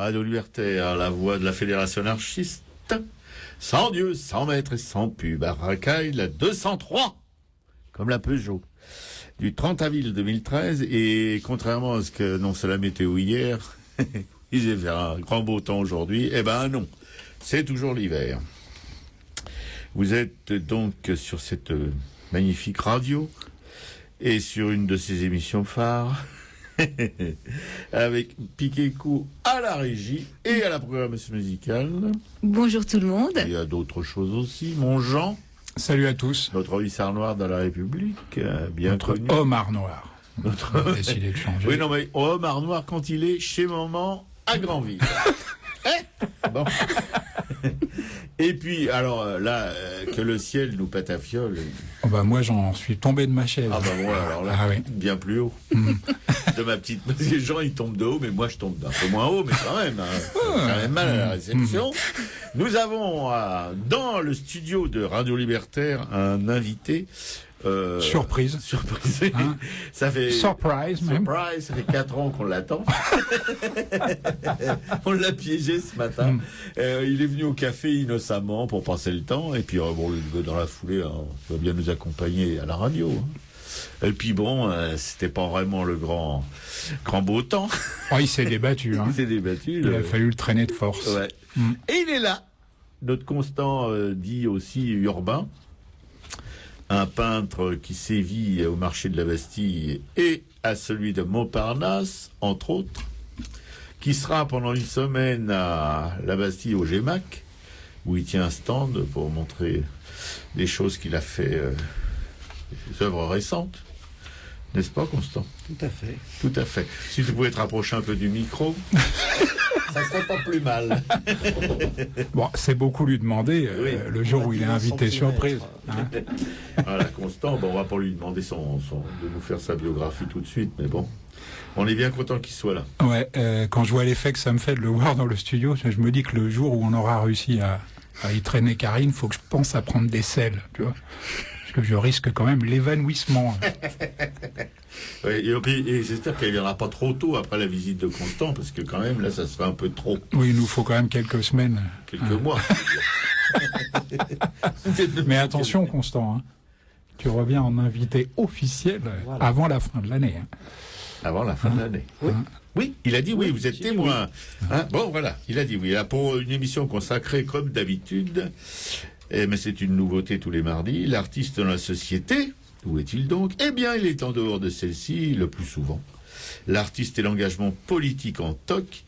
Radio Libertaire, la voix de la Fédération anarchiste. Sans Dieu, sans maître et sans pub. À Racaille, la 203, comme la Peugeot, du 30 avril 2013. Et contrairement à ce que annonçait la météo hier, il va faire un grand beau temps aujourd'hui. Eh ben non, c'est toujours l'hiver. Vous êtes donc sur cette magnifique radio et sur une de ses émissions phares. Avec Piquet-Coup à la régie et à la programmation musicale. Bonjour tout le monde. Il y a d'autres choses aussi. Mon Jean. Salut à tous. Notre hussard noir de la République, bien notre connu. homard noir. Notre... On a décidé de changer. Oui, non, mais homard noir quand il est chez maman à Granville. Bon. Et puis, alors là, que le ciel nous patafiole. Oh bah moi, j'en suis tombé de ma chaise. Ah bah moi, alors là, oui. bien plus haut. De ma petite... Parce que les gens, ils tombent de haut, mais moi, je tombe d'un peu moins haut, mais quand même, quand même mal à la réception. Nous avons, dans le studio de Radio Libertaire, un invité... Surprise. Hein, ça fait... Surprise, même. Surprise, ça fait 4 ans qu'on l'attend. On l'a piégé ce matin. Il est venu au café innocemment pour passer le temps. Et puis, bon, dans la foulée, il va bien nous accompagner à la radio. Et puis bon, c'était pas vraiment le grand beau temps. Oh, il s'est débattu. Hein. Il s'est débattu. Il a fallu le traîner de force. Ouais. Et il est là. Notre Constant dit aussi urbain. Un peintre qui sévit au marché de la Bastille et à celui de Montparnasse, entre autres, qui sera pendant une semaine à la Bastille au GEMAC, où il tient un stand pour montrer des choses qu'il a fait, des œuvres récentes. N'est-ce pas, Constant? Tout à fait. Tout à fait. Si tu pouvais te rapprocher un peu du micro, ça serait pas plus mal. Bon, c'est beaucoup lui demander Oui. le jour où il est invité surprise. Hein. Voilà, Constant, bon, on va pas lui demander de nous faire sa biographie tout de suite, mais bon, on est bien content qu'il soit là. Ouais, quand je vois l'effet que ça me fait de le voir dans le studio, je me dis que le jour où on aura réussi à y traîner Karine, faut que je pense à prendre des selles, tu vois. Que je risque quand même l'évanouissement. Oui, et j'espère qu'elle ne viendra pas trop tôt après la visite de Constant, parce que quand même, là, ça serait un peu trop. Oui, il nous faut quand même quelques semaines. Quelques mois. Mais attention, Constant, hein. Tu reviens en invité officiel avant la fin de l'année. Hein. Avant la fin de l'année. Oui. Oui, il a dit oui, vous êtes témoin. Hein, bon, voilà, il a dit oui. Là, pour une émission consacrée, comme d'habitude... mais c'est une nouveauté tous les mardis. L'artiste dans la société, où est-il donc? Eh bien, il est en dehors de celle-ci le plus souvent. L'artiste et l'engagement politique en toc,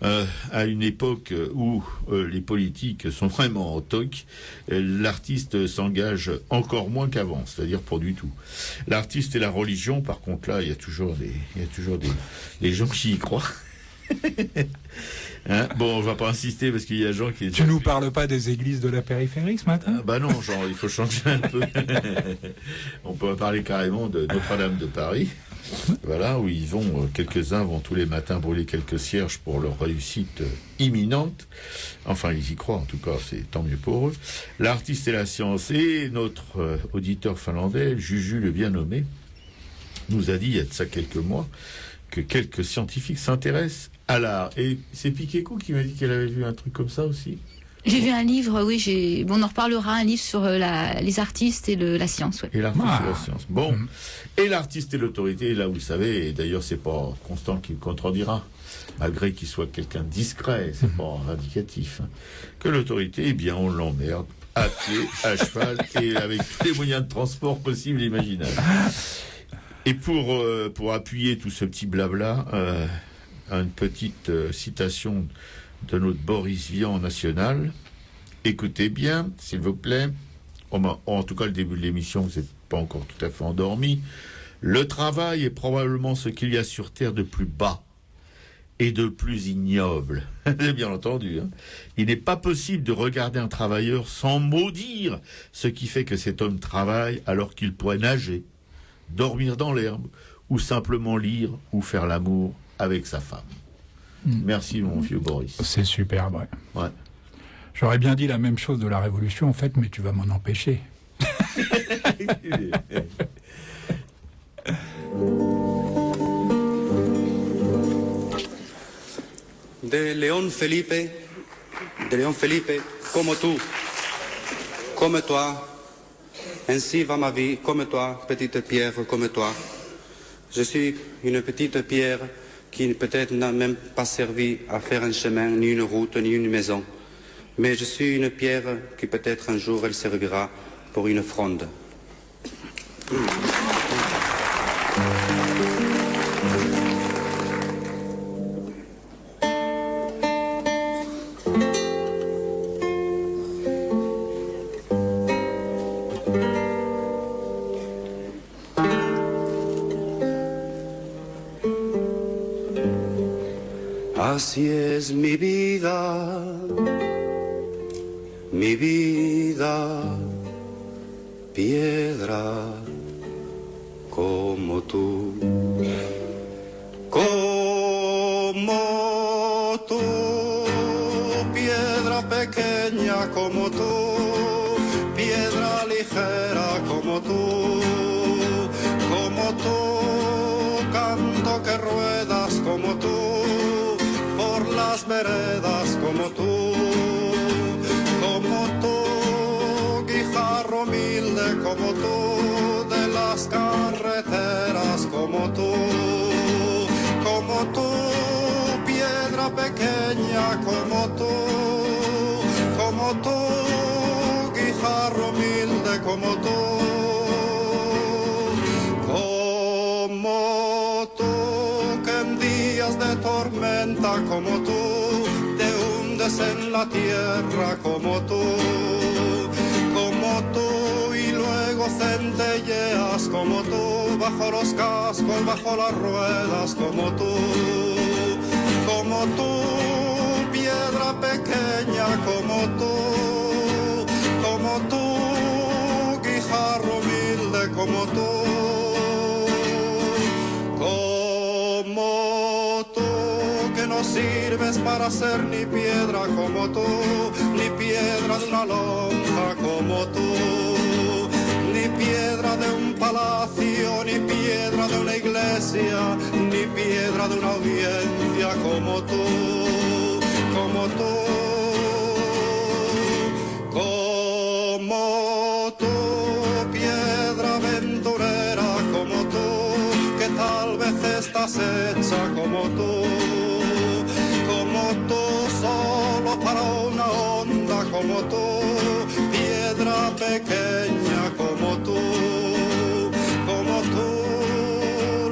à une époque où les politiques sont vraiment en toc, l'artiste s'engage encore moins qu'avant, c'est-à-dire pour du tout. L'artiste et la religion, par contre, là, il y a toujours des gens qui y croient. Hein, bon, on va pas insister parce qu'il y a des gens qui... Tu nous parles pas des églises de la périphérie ce matin? Bah non, genre, il faut changer un peu. On peut parler carrément de Notre-Dame de Paris. Voilà, où ils vont, quelques-uns vont tous les matins brûler quelques cierges pour leur réussite imminente. Enfin, ils y croient, en tout cas, c'est tant mieux pour eux. L'artiste et la science, et notre auditeur finlandais, Juju le bien nommé, nous a dit, il y a de ça quelques mois, que quelques scientifiques s'intéressent à l'art. Et c'est Piquet-Coup qui m'a dit qu'elle avait vu un truc comme ça aussi. J'ai vu un livre, oui, on en reparlera, un livre sur les artistes et la science. Ouais. Et l'artiste et la science. Bon. Et l'artiste et l'autorité, là, vous le savez, et d'ailleurs, c'est pas Constant qui me contredira, malgré qu'il soit quelqu'un de discret, c'est pas indicatif, hein, que l'autorité, eh bien, on l'emmerde à pied, à cheval, et avec tous les moyens de transport possibles et imaginables. Et pour appuyer tout ce petit blabla, une petite citation de notre Boris Vian national. Écoutez bien, s'il vous plaît. En tout cas, le début de l'émission, vous n'êtes pas encore tout à fait endormi. Le travail est probablement ce qu'il y a sur Terre de plus bas et de plus ignoble. Vous avez bien entendu. Hein. Il n'est pas possible de regarder un travailleur sans maudire ce qui fait que cet homme travaille alors qu'il pourrait nager, dormir dans l'herbe, ou simplement lire ou faire l'amour avec sa femme. Merci, mon vieux Boris. C'est superbe, ouais. Ouais. J'aurais bien dit la même chose de la Révolution, en fait, mais tu vas m'en empêcher. De Leon Felipe, comme toi, ainsi va ma vie, comme toi, petite pierre, comme toi. Je suis une petite pierre qui peut-être n'a même pas servi à faire un chemin, ni une route, ni une maison. Mais je suis une pierre qui peut-être un jour elle servira pour une fronde. Así es mi vida, piedra como tú, piedra pequeña como tú, piedra ligera como tú, canto que ruedas como tú. Las veredas como tú, guijarro humilde como tú, de las carreteras como tú, piedra pequeña como tú, guijarro humilde como tú. De tormenta como tú, te hundes en la tierra como tú, y luego centelleas como tú, bajo los cascos, bajo las ruedas como tú, piedra pequeña como tú, guijarro humilde como tú. Sirves para ser ni piedra como tú, ni piedra de una lonja como tú, ni piedra de un palacio, ni piedra de una iglesia, ni piedra de una audiencia como tú, piedra aventurera como tú, que tal vez estás hecha como tú, solo para una onda como tú, piedra pequeña como tú,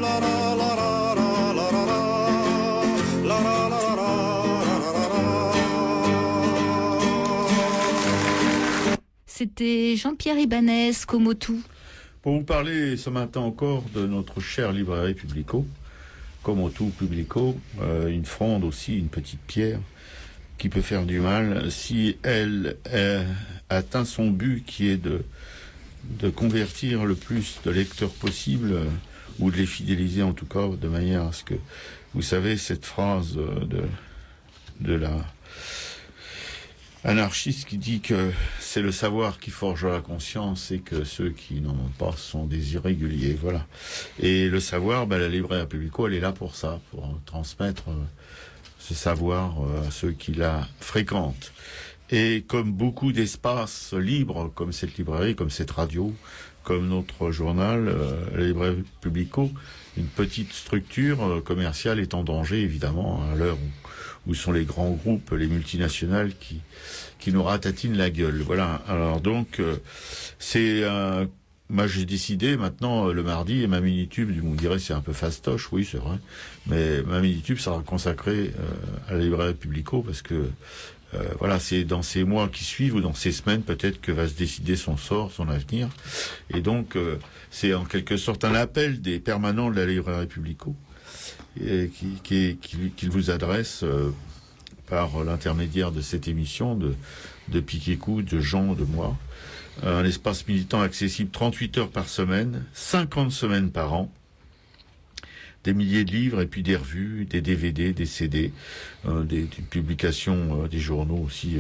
la la la la la la la la la la. C'était Jean-Pierre Ibanez, Komotu. Pour vous parler ce matin encore de notre chère librairie Publico, Komotu Publico, une fronde aussi, une petite pierre qui peut faire du mal si elle atteint son but qui est de convertir le plus de lecteurs possible ou de les fidéliser en tout cas de manière à ce que, vous savez, cette phrase de la anarchiste qui dit que c'est le savoir qui forge la conscience et que ceux qui n'en ont pas sont des irréguliers, voilà. Et le savoir, la librairie Publico, elle est là pour ça, pour transmettre ce savoir à ceux qui la fréquentent. Et comme beaucoup d'espaces libres, comme cette librairie, comme cette radio, comme notre journal, la librairie Publico, une petite structure commerciale est en danger, évidemment, à l'heure où sont les grands groupes, les multinationales qui nous ratatinent la gueule. Voilà. Alors donc, moi j'ai décidé maintenant le mardi, et ma mini-tube, vous me direz c'est un peu fastoche, oui c'est vrai, mais ma mini-tube sera consacrée à la librairie Publico parce que voilà, c'est dans ces mois qui suivent ou dans ces semaines peut-être que va se décider son sort, son avenir. Et donc c'est en quelque sorte un appel des permanents de la librairie Publico qu'il vous adresse par l'intermédiaire de cette émission de Piquet-Coup, de Jean, de moi. Un espace militant accessible 38 heures par semaine, 50 semaines par an, des milliers de livres et puis des revues, des DVD, des CD, des publications, des journaux aussi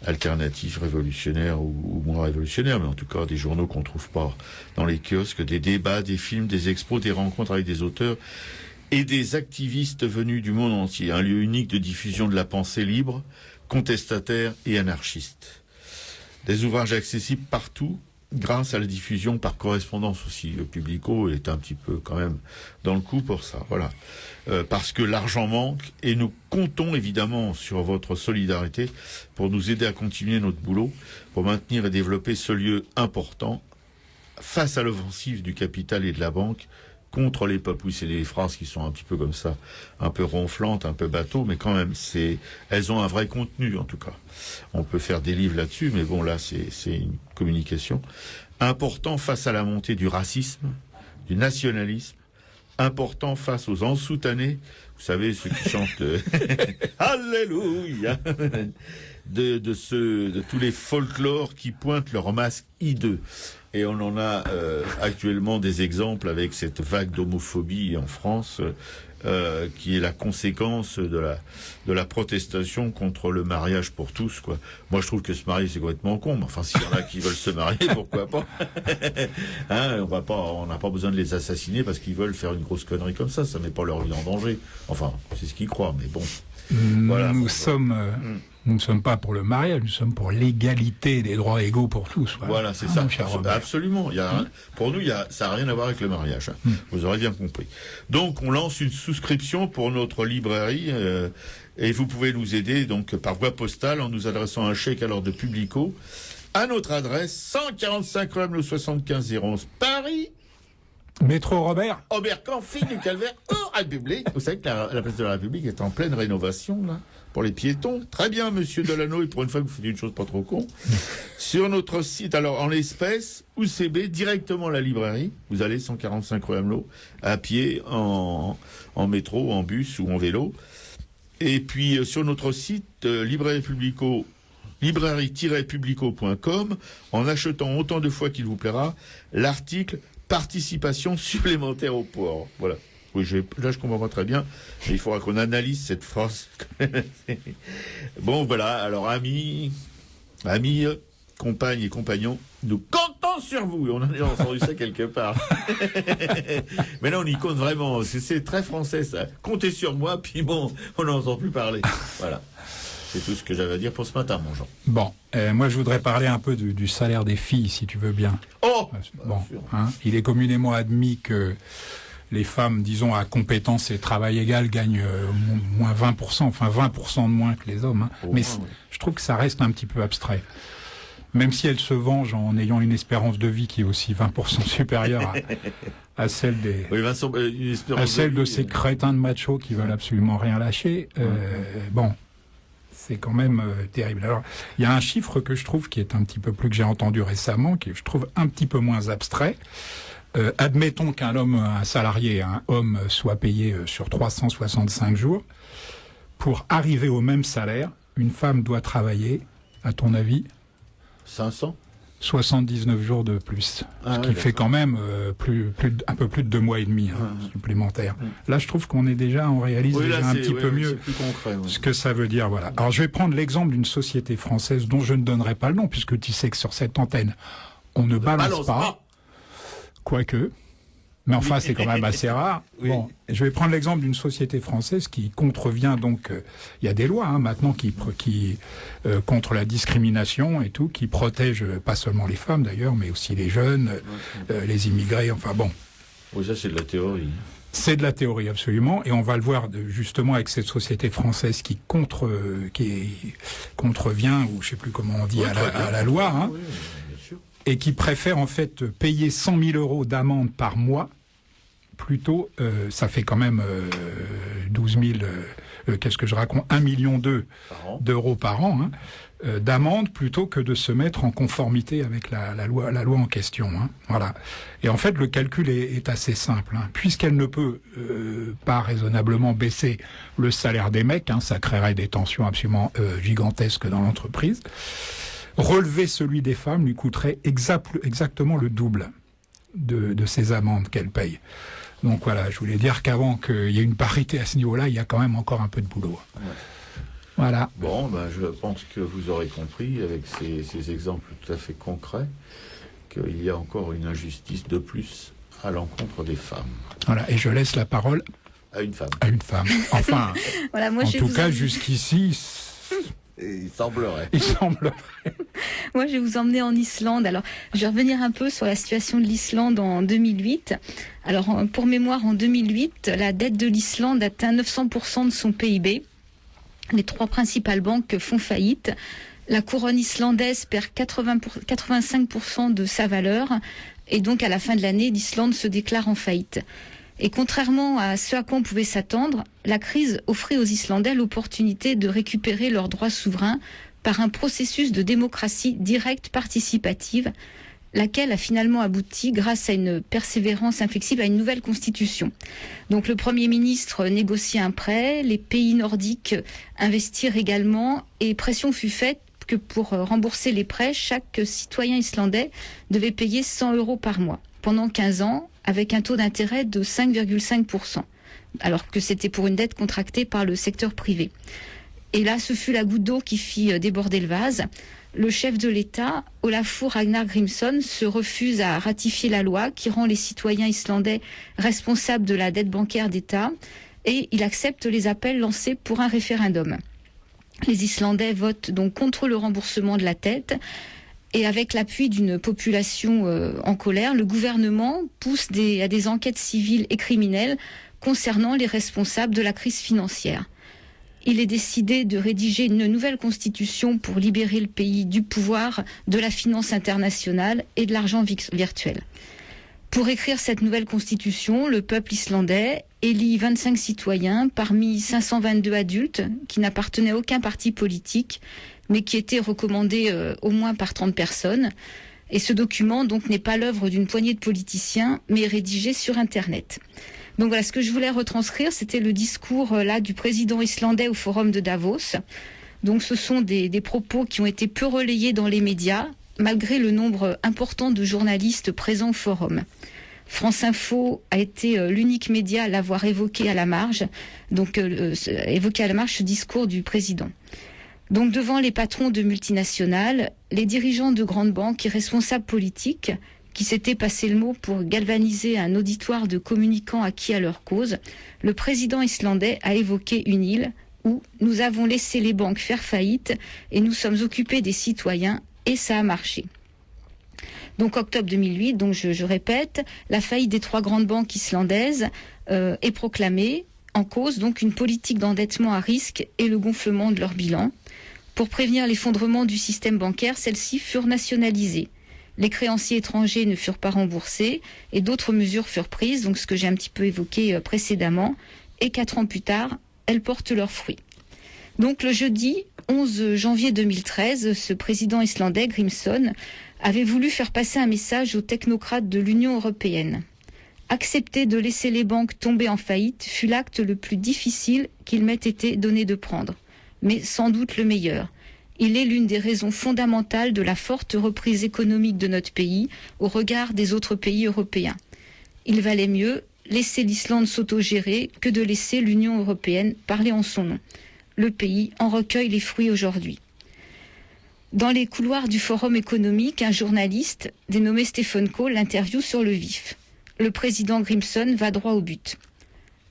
alternatifs, révolutionnaires ou moins révolutionnaires, mais en tout cas des journaux qu'on trouve pas dans les kiosques, des débats, des films, des expos, des rencontres avec des auteurs et des activistes venus du monde entier. Un lieu unique de diffusion de la pensée libre, contestataire et anarchiste. Des ouvrages accessibles partout, grâce à la diffusion par correspondance aussi. Le Publico est un petit peu quand même dans le coup pour ça, voilà. Parce que l'argent manque et nous comptons évidemment sur votre solidarité pour nous aider à continuer notre boulot, pour maintenir et développer ce lieu important face à l'offensive du capital et de la banque contre les peuples. Oui, c'est des phrases qui sont un petit peu comme ça, un peu ronflantes, un peu bateau, mais quand même, elles ont un vrai contenu en tout cas. On peut faire des livres là-dessus, mais bon, là, c'est une communication. Important face à la montée du racisme, du nationalisme, important face aux ensoutanés, vous savez, ceux qui chantent Alléluia, de tous les folklores qui pointent leur masque hideux. Et on en a actuellement des exemples avec cette vague d'homophobie en France, qui est la conséquence de la protestation contre le mariage pour tous, quoi. Moi, je trouve que se marier, c'est complètement con. Mais enfin, s'il y en a qui veulent se marier, pourquoi pas? Hein, on n'a pas besoin de les assassiner parce qu'ils veulent faire une grosse connerie comme ça. Ça met pas leur vie en danger. Enfin, c'est ce qu'ils croient, mais bon. Voilà. Nous ne sommes pas pour le mariage, nous sommes pour l'égalité des droits égaux pour tous. Voilà, c'est ça. Absolument. Pour nous, ça n'a rien à voir avec le mariage. Hein. Vous aurez bien compris. Donc, on lance une souscription pour notre librairie et vous pouvez nous aider donc par voie postale en nous adressant un chèque à l'ordre de Publico à notre adresse 145 rue Amelot 75 011 Paris. Métro Robert. Oberkampf, fille du Calvaire, République. Vous savez que la place de la République est en pleine rénovation, là, pour les piétons. Très bien, monsieur Delano, et pour une fois que vous faites une chose pas trop con. Sur notre site, alors, en l'espèce, UCB, directement la librairie. Vous allez 145 rue Amelot, à pied, en métro, en bus ou en vélo. Et puis, sur notre site, librairie-publico.com, en achetant autant de fois qu'il vous plaira, l'article participation supplémentaire au port. Voilà. Oui, là, je comprends pas très bien, mais il faudra qu'on analyse cette phrase. Bon, voilà. Alors, amis, compagnes et compagnons, nous comptons sur vous. On a déjà entendu ça quelque part. Mais là, on y compte vraiment. C'est très français, ça. Comptez sur moi, puis bon, on n'entend plus parler. Voilà. C'est tout ce que j'avais à dire pour ce matin, mon Jean. Bon, moi je voudrais parler un peu du salaire des filles, si tu veux bien. Oh bon, hein, il est communément admis que les femmes, disons, à compétence et travail égal, gagnent moins 20%, enfin 20% de moins que les hommes. Hein. Mais oui. Je trouve que ça reste un petit peu abstrait. Même si elles se vengent en ayant une espérance de vie qui est aussi 20% supérieure à celle des, à celle de ces crétins de machos qui veulent absolument rien lâcher. Bon. C'est quand même terrible. Alors, il y a un chiffre que je trouve qui est un petit peu plus que j'ai entendu récemment, qui je trouve un petit peu moins abstrait. Admettons un salarié, un homme, soit payé sur 365 jours. Pour arriver au même salaire, une femme doit travailler, à ton avis, 500 79 jours de plus, ce qui fait quand même un peu plus de 2 mois et demi supplémentaires. Là, je trouve qu'on est déjà, on réalise déjà un petit peu mieux ce que ça veut dire. Voilà. Alors, je vais prendre l'exemple d'une société française dont je ne donnerai pas le nom, puisque tu sais que sur cette antenne, on ne balance pas, quoique. Mais enfin, c'est quand même assez rare. Oui. Bon, je vais prendre l'exemple d'une société française qui contrevient donc. Il y a des lois maintenant qui contre la discrimination et tout, qui protègent pas seulement les femmes d'ailleurs, mais aussi les jeunes, les immigrés. Enfin bon. Oui, ça c'est de la théorie. C'est de la théorie absolument, et on va le voir justement avec cette société française qui contrevient, ou je sais plus comment on dit, à la loi. Hein. Oui, bien sûr. Et qui préfère en fait payer 100 000 € d'amende par mois, plutôt, ça fait quand même 12 000, qu'est-ce que je raconte, 1,2 million d'euros par an, hein, d'amende, plutôt que de se mettre en conformité avec la loi en question. Hein, voilà. Et en fait, le calcul est assez simple. Hein, puisqu'elle ne peut pas raisonnablement baisser le salaire des mecs, hein, ça créerait des tensions absolument gigantesques dans l'entreprise. Relever celui des femmes lui coûterait exactement le double de ces amendes qu'elle paye. Donc voilà, je voulais dire qu'avant qu'il y ait une parité à ce niveau-là, il y a quand même encore un peu de boulot. Ouais. Voilà. Bon, je pense que vous aurez compris, avec ces exemples tout à fait concrets, qu'il y a encore une injustice de plus à l'encontre des femmes. Voilà, et je laisse la parole À une femme. À une femme. Enfin, Voilà, moi, en tout cas, jusqu'ici... Et il semblerait. Il semblerait. Moi, je vais vous emmener en Islande. Alors, je vais revenir un peu sur la situation de l'Islande en 2008. Alors, pour mémoire, en 2008, la dette de l'Islande atteint 900% de son PIB. Les 3 principales banques font faillite. La couronne islandaise perd 85% de sa valeur. Et donc, à la fin de l'année, l'Islande se déclare en faillite. Et contrairement à ce à quoi on pouvait s'attendre, la crise offrait aux Islandais l'opportunité de récupérer leurs droits souverains par un processus de démocratie directe participative, laquelle a finalement abouti, grâce à une persévérance inflexible, à une nouvelle constitution. Donc le Premier ministre négociait un prêt, les pays nordiques investirent également, et pression fut faite que pour rembourser les prêts, chaque citoyen islandais devait payer 100 € par mois, pendant 15 ans, avec un taux d'intérêt de 5,5%, alors que c'était pour une dette contractée par le secteur privé. Et là, ce fut la goutte d'eau qui fit déborder le vase. Le chef de l'État, Olafur Ragnar Grímsson, se refuse à ratifier la loi qui rend les citoyens islandais responsables de la dette bancaire d'État, et il accepte les appels lancés pour un référendum. Les Islandais votent donc contre le remboursement de la dette. Et avec l'appui d'une population en colère, le gouvernement pousse à des enquêtes civiles et criminelles concernant les responsables de la crise financière. Il est décidé de rédiger une nouvelle constitution pour libérer le pays du pouvoir de la finance internationale et de l'argent virtuel. Pour écrire cette nouvelle constitution, le peuple islandais élit 25 citoyens parmi 522 adultes qui n'appartenaient à aucun parti politique, mais qui était recommandé au moins par 30 personnes. Et ce document donc n'est pas l'œuvre d'une poignée de politiciens, mais est rédigé sur Internet. Donc voilà, ce que je voulais retranscrire, c'était le discours du président islandais au forum de Davos. Donc ce sont des propos qui ont été peu relayés dans les médias, malgré le nombre important de journalistes présents au forum. France Info a été l'unique média à l'avoir évoqué à la marge, ce discours du président. Donc devant les patrons de multinationales, les dirigeants de grandes banques et responsables politiques qui s'étaient passé le mot pour galvaniser un auditoire de communicants acquis à leur cause, le président islandais a évoqué une île où nous avons laissé les banques faire faillite et nous sommes occupés des citoyens et ça a marché. Donc octobre 2008, donc je répète, la faillite des 3 grandes banques islandaises est proclamée, en cause donc une politique d'endettement à risque et le gonflement de leur bilan. Pour prévenir l'effondrement du système bancaire, celles-ci furent nationalisées. Les créanciers étrangers ne furent pas remboursés et d'autres mesures furent prises, donc ce que j'ai un petit peu évoqué précédemment, et 4 ans plus tard, elles portent leurs fruits. Donc le jeudi 11 janvier 2013, ce président islandais, Grímsson, avait voulu faire passer un message aux technocrates de l'Union européenne. Accepter de laisser les banques tomber en faillite fut l'acte le plus difficile qu'il m'ait été donné de prendre, mais sans doute le meilleur. Il est l'une des raisons fondamentales de la forte reprise économique de notre pays au regard des autres pays européens. Il valait mieux laisser l'Islande s'autogérer que de laisser l'Union européenne parler en son nom. Le pays en recueille les fruits aujourd'hui. Dans les couloirs du Forum économique, un journaliste, dénommé Stephen Cole, l'interviewe sur le vif. Le président Grímsson va droit au but.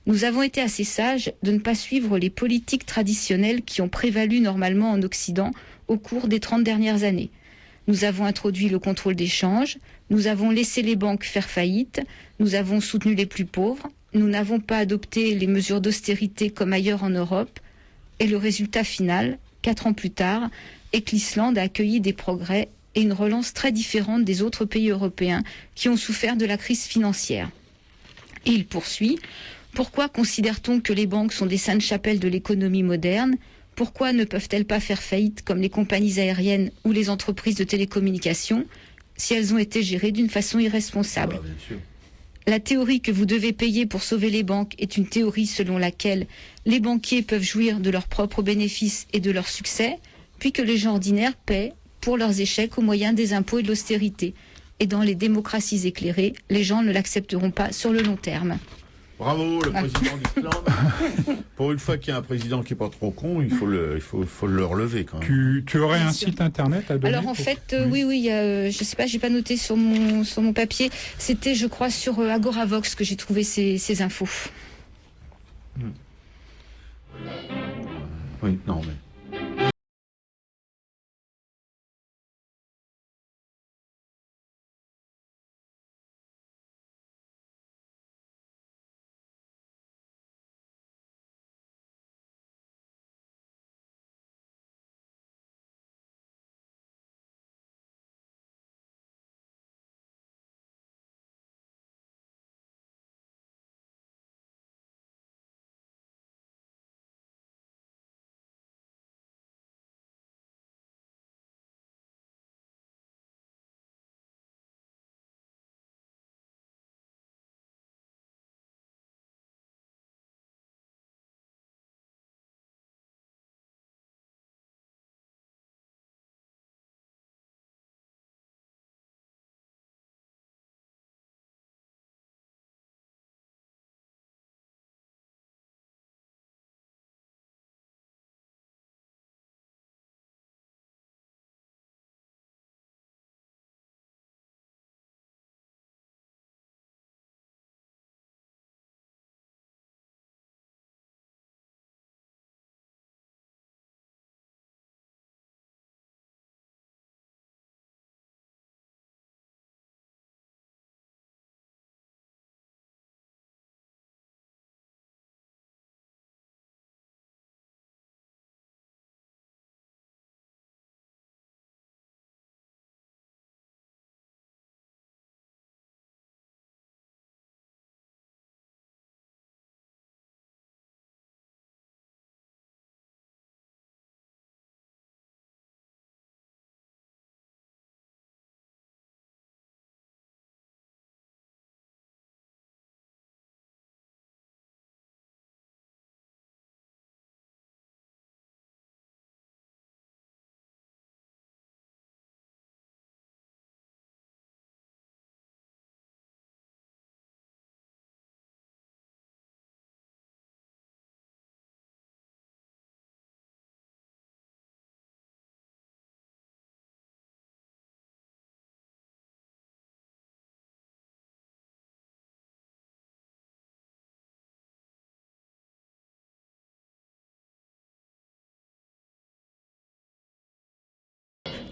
Nous avons été assez sages de ne pas suivre les politiques traditionnelles qui ont prévalu normalement en Occident au cours des 30 dernières années. Nous avons introduit le contrôle des changes, nous avons laissé les banques faire faillite, nous avons soutenu les plus pauvres, nous n'avons pas adopté les mesures d'austérité comme ailleurs en Europe, et le résultat final, 4 ans plus tard, est que l'Islande a accueilli des progrès et une relance très différente des autres pays européens qui ont souffert de la crise financière. Et il poursuit. Pourquoi considère-t-on que les banques sont des saintes chapelles de l'économie moderne ? Pourquoi ne peuvent-elles pas faire faillite comme les compagnies aériennes ou les entreprises de télécommunications si elles ont été gérées d'une façon irresponsable ? Bien sûr. La théorie que vous devez payer pour sauver les banques est une théorie selon laquelle les banquiers peuvent jouir de leurs propres bénéfices et de leur succès, puis que les gens ordinaires paient pour leurs échecs au moyen des impôts et de l'austérité. Et dans les démocraties éclairées, les gens ne l'accepteront pas sur le long terme. Bravo, le président d'Islande. Pour une fois qu'il y a un président qui n'est pas trop con, il faut le relever quand même. Tu aurais un site internet à donner? Alors en fait, oui, je sais pas, j'ai pas noté sur mon papier. C'était, je crois, sur Agoravox que j'ai trouvé ces infos. Oui, non, mais...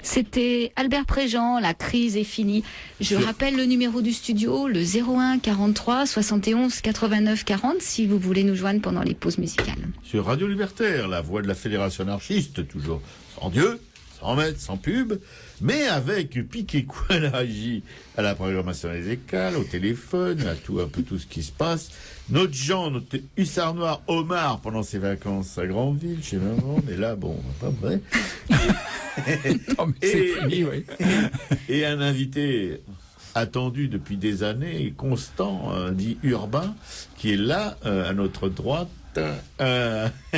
C'était Albert Préjean, la crise est finie. Je rappelle le numéro du studio, le 01 43 71 89 40, si vous voulez nous joindre pendant les pauses musicales. Sur Radio Libertaire, la voix de la Fédération anarchiste, toujours sans Dieu, sans maître, sans pub, mais avec Piquet-Cou à la régie, à la programmation des écales, au téléphone, à tout, un peu tout ce qui se passe. Notre Jean, notre hussard noir Omar, pendant ses vacances à Grandville, chez maman, mais là, bon, pas vrai. Non, mais c'est fini, oui. Et un invité attendu depuis des années, constant, dit Urbain, qui est là, à notre droite.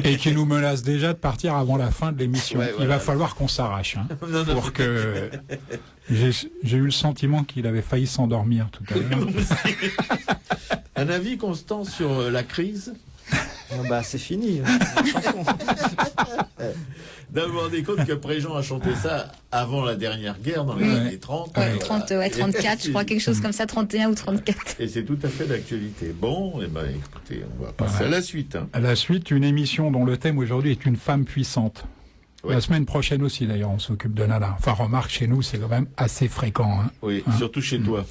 Et qui nous menace déjà de partir avant la fin de l'émission. Ouais, voilà. Il va falloir qu'on s'arrache. Hein, non, pour que... J'ai eu le sentiment qu'il avait failli s'endormir tout à l'heure. Un avis constant sur la crise? Bah, c'est fini. D'avoir des comptes que Préjean a chanté ça avant la dernière guerre, dans les années 30. 34, je crois, quelque chose comme ça, 31 ou 34. Et c'est tout à fait d'actualité. Bon, eh ben, écoutez, on va passer à la suite. Hein. À la suite, une émission dont le thème aujourd'hui est une femme puissante. Oui. La semaine prochaine aussi, d'ailleurs, on s'occupe de Nala. Enfin, remarque, chez nous, c'est quand même assez fréquent. Hein. Oui, surtout chez toi.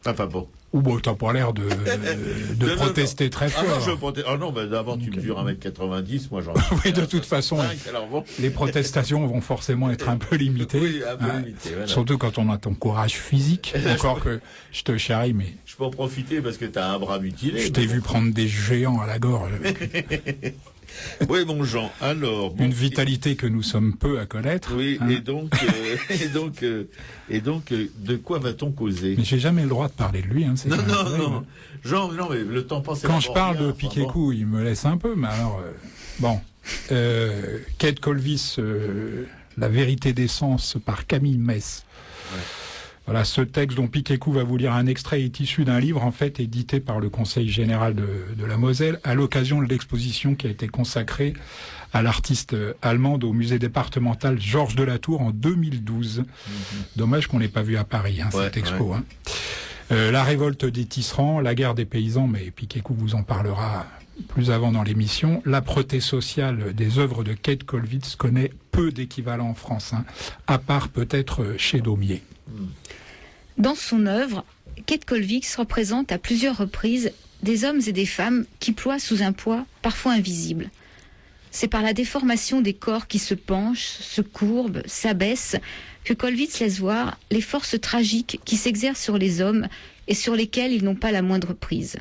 Enfin bon. Ou bon, t'as pas l'air de protester très fort. Ah non, je proteste. Ah non, bah d'abord tu mesures 1m90, moi j'en. Oui, de toute façon, alors bon. Les protestations vont forcément être un peu limitées. Oui, un peu limitées. Voilà. Surtout quand on a ton courage physique. Encore que je te charrie, mais. Je peux en profiter parce que t'as un bras mutilé. Je t'ai vu prendre des géants à la gorge. Oui, mon Jean. Alors, bon, une vitalité que nous sommes peu à connaître. Oui, hein. et donc, de quoi va-t-on causer? Mais j'ai jamais le droit de parler de lui. Hein, non. Jean, non, mais le temps passe. Quand je parle de Piquet-Cou, il me laisse un peu. Mais alors, bon, Kate Colvis, La vérité des sens par Camille Mess. Ouais. Voilà, ce texte dont Piquet-Cou va vous lire un extrait est issu d'un livre, en fait, édité par le Conseil général de la Moselle, à l'occasion de l'exposition qui a été consacrée à l'artiste allemande au musée départemental Georges de la Tour en 2012. Dommage qu'on l'ait pas vu à Paris, hein, cette expo. Ouais. Hein. La révolte des tisserands, la guerre des paysans, mais Piquet-Cou vous en parlera plus avant dans l'émission, l'âpreté sociale des œuvres de Kate Kollwitz connaît peu d'équivalent en France, à part peut-être chez Daumier. Dans son œuvre, Kate Kollwitz représente à plusieurs reprises des hommes et des femmes qui ploient sous un poids parfois invisible. C'est par la déformation des corps qui se penchent, se courbent, s'abaissent, que Kollwitz laisse voir les forces tragiques qui s'exercent sur les hommes et sur lesquels ils n'ont pas la moindre prise.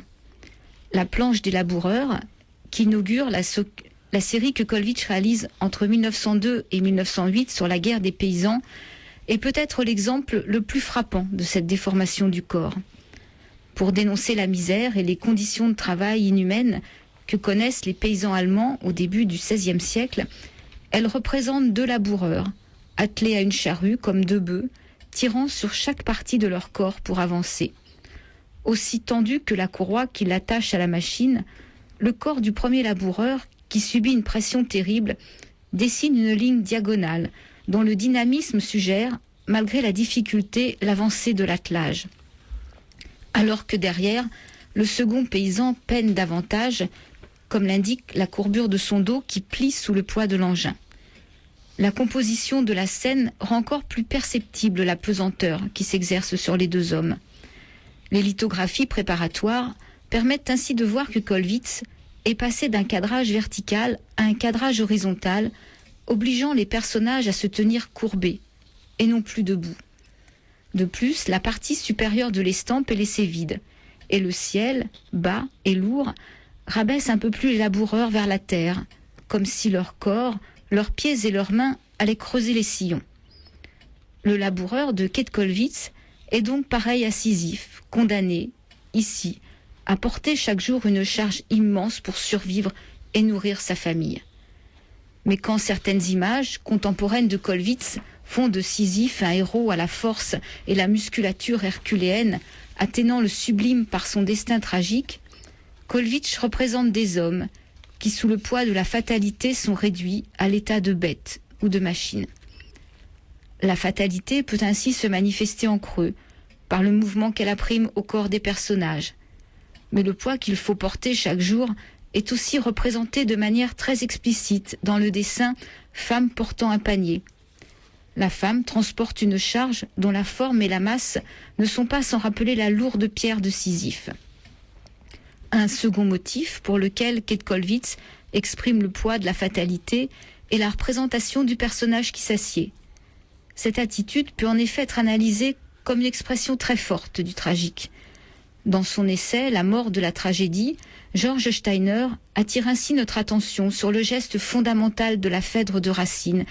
La planche des laboureurs, qui inaugure la série que Kollwitz réalise entre 1902 et 1908 sur la guerre des paysans, est peut-être l'exemple le plus frappant de cette déformation du corps. Pour dénoncer la misère et les conditions de travail inhumaines que connaissent les paysans allemands au début du XVIe siècle, elle représente 2 laboureurs, attelés à une charrue comme 2 bœufs, tirant sur chaque partie de leur corps pour avancer. Aussi tendu que la courroie qui l'attache à la machine, le corps du premier laboureur, qui subit une pression terrible, dessine une ligne diagonale dont le dynamisme suggère, malgré la difficulté, l'avancée de l'attelage. Alors que derrière, le second paysan peine davantage, comme l'indique la courbure de son dos qui plie sous le poids de l'engin. La composition de la scène rend encore plus perceptible la pesanteur qui s'exerce sur les 2 hommes. Les lithographies préparatoires permettent ainsi de voir que Kollwitz est passé d'un cadrage vertical à un cadrage horizontal, obligeant les personnages à se tenir courbés et non plus debout. De plus, la partie supérieure de l'estampe est laissée vide, et le ciel, bas et lourd, rabaisse un peu plus les laboureurs vers la terre, comme si leur corps, leurs pieds et leurs mains allaient creuser les sillons. Le laboureur de Kate Kollwitz est donc pareil à Sisyphe, condamné, ici, à porter chaque jour une charge immense pour survivre et nourrir sa famille. Mais quand certaines images contemporaines de Kollwitz font de Sisyphe un héros à la force et la musculature herculéenne, atteignant le sublime par son destin tragique, Kollwitz représente des hommes qui, sous le poids de la fatalité, sont réduits à l'état de bêtes ou de machines. La fatalité peut ainsi se manifester en creux, par le mouvement qu'elle imprime au corps des personnages. Mais le poids qu'il faut porter chaque jour est aussi représenté de manière très explicite dans le dessin « Femme portant un panier ». La femme transporte une charge dont la forme et la masse ne sont pas sans rappeler la lourde pierre de Sisyphe. Un second motif pour lequel Kate Kollwitz exprime le poids de la fatalité est la représentation du personnage qui s'assied. Cette attitude peut en effet être analysée comme une expression très forte du tragique. Dans son essai « La mort de la tragédie », George Steiner attire ainsi notre attention sur le geste fondamental de la Phèdre de Racine,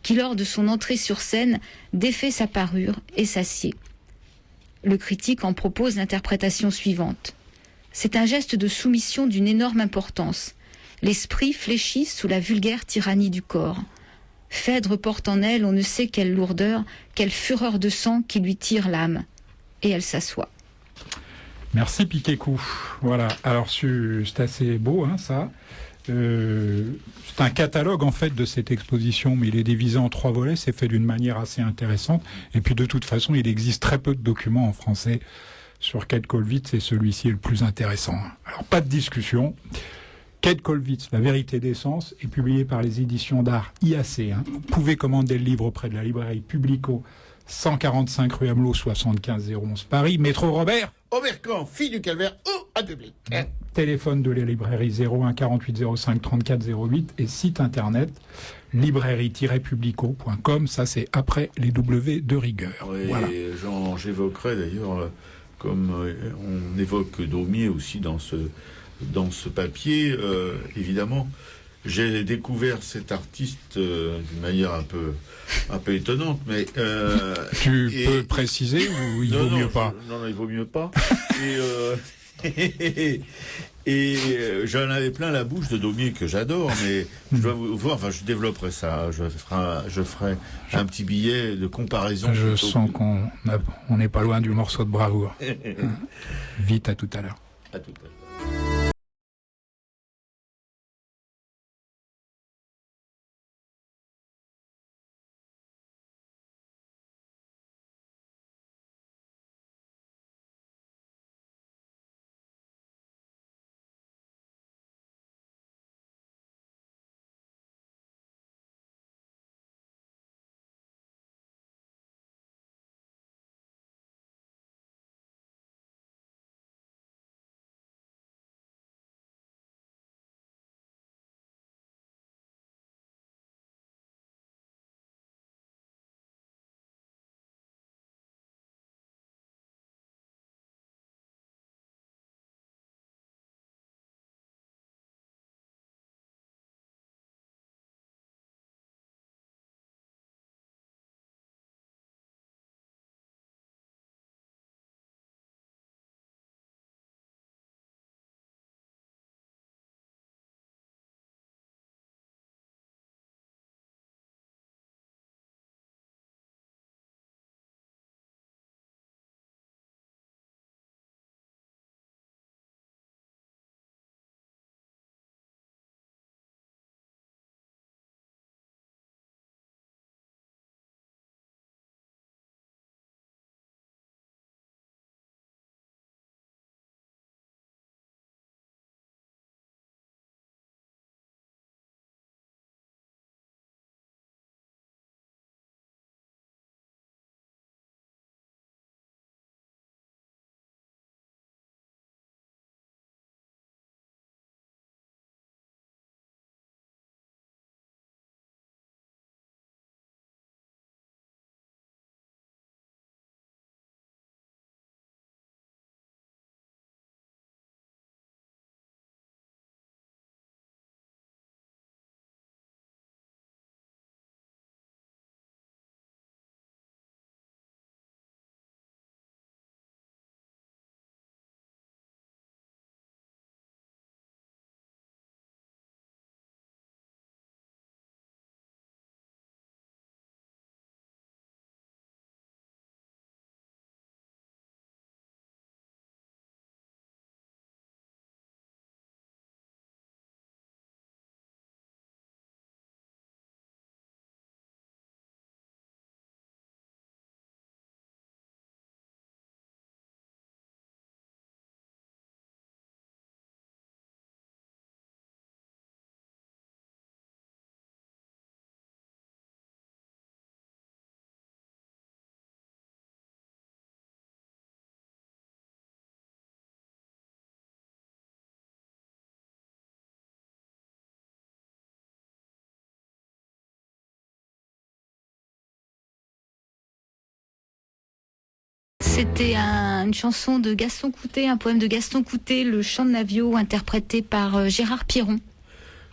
qui, lors de son entrée sur scène, défait sa parure et s'assied. Le critique en propose l'interprétation suivante. C'est un geste de soumission d'une énorme importance. L'esprit fléchit sous la vulgaire tyrannie du corps. Phèdre porte en elle on ne sait quelle lourdeur, quelle fureur de sang qui lui tire l'âme. Et elle s'assoit. Merci Piquet-Cou. Voilà, alors c'est assez beau, ça. C'est un catalogue en fait de cette exposition, mais il est divisé en 3 volets, c'est fait d'une manière assez intéressante. Et puis de toute façon, il existe très peu de documents en français sur Kate Kollwitz, et celui-ci est le plus intéressant. Alors pas de discussion. Kate Kollwitz, La vérité des sens, est publié par les éditions d'art IAC. Vous pouvez commander le livre auprès de la librairie Publico, 145 rue Amelot, 75 011 Paris. Métro Robert Aubercan, fille du calvaire, au public. Téléphone de la librairie 01 48 05 34 08 et site internet librairie-publico.com. Ça, c'est après les W de rigueur. Oui, voilà. J'évoquerai d'ailleurs, comme on évoque Daumier aussi dans ce papier, évidemment, j'ai découvert cet artiste d'une manière un peu étonnante, mais tu peux préciser ou il vaut mieux pas? Non, il vaut mieux pas. Et j'en avais plein la bouche de Daumier que j'adore, mais je dois vous voir, je développerai ça, je ferai un petit billet de comparaison. Je sens qu'on n'est pas loin du morceau de bravoure. Vite, à tout à l'heure. À tout à l'heure. C'était une chanson de Gaston Coutet, un poème de Gaston Coutet, Le Chant de Navio, interprété par Gérard Piron.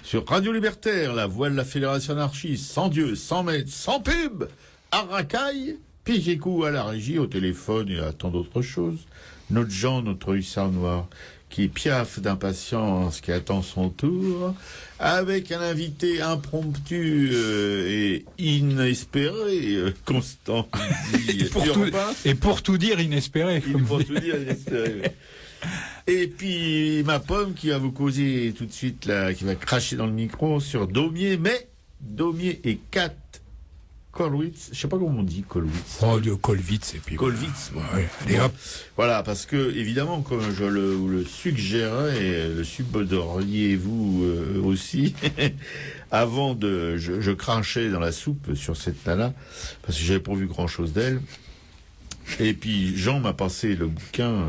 Sur Radio Libertaire, la voix de la Fédération anarchiste, sans Dieu, sans maître, sans pub, à racaille, Piquécou à la régie, au téléphone et à tant d'autres choses. Notre Jean, notre hussard noir, qui piaffe d'impatience, qui attend son tour, avec un invité impromptu et inespéré, Constant. Et pour tout dire, inespéré. Pour tout dire, inespéré. Et puis ma pomme qui va vous causer tout de suite, là, qui va cracher dans le micro sur Daumier, mais Daumier et Kat Kollwitz, je sais pas comment on dit Kollwitz. Oh, de Kollwitz et puis. Kollwitz. Bon, ouais, allez hop. Voilà, parce que évidemment, comme je le suggérais, et le subodoriez-vous aussi, avant de, je crachais dans la soupe sur cette nana parce que j'avais pas vu grand chose d'elle. Et puis Jean m'a passé le bouquin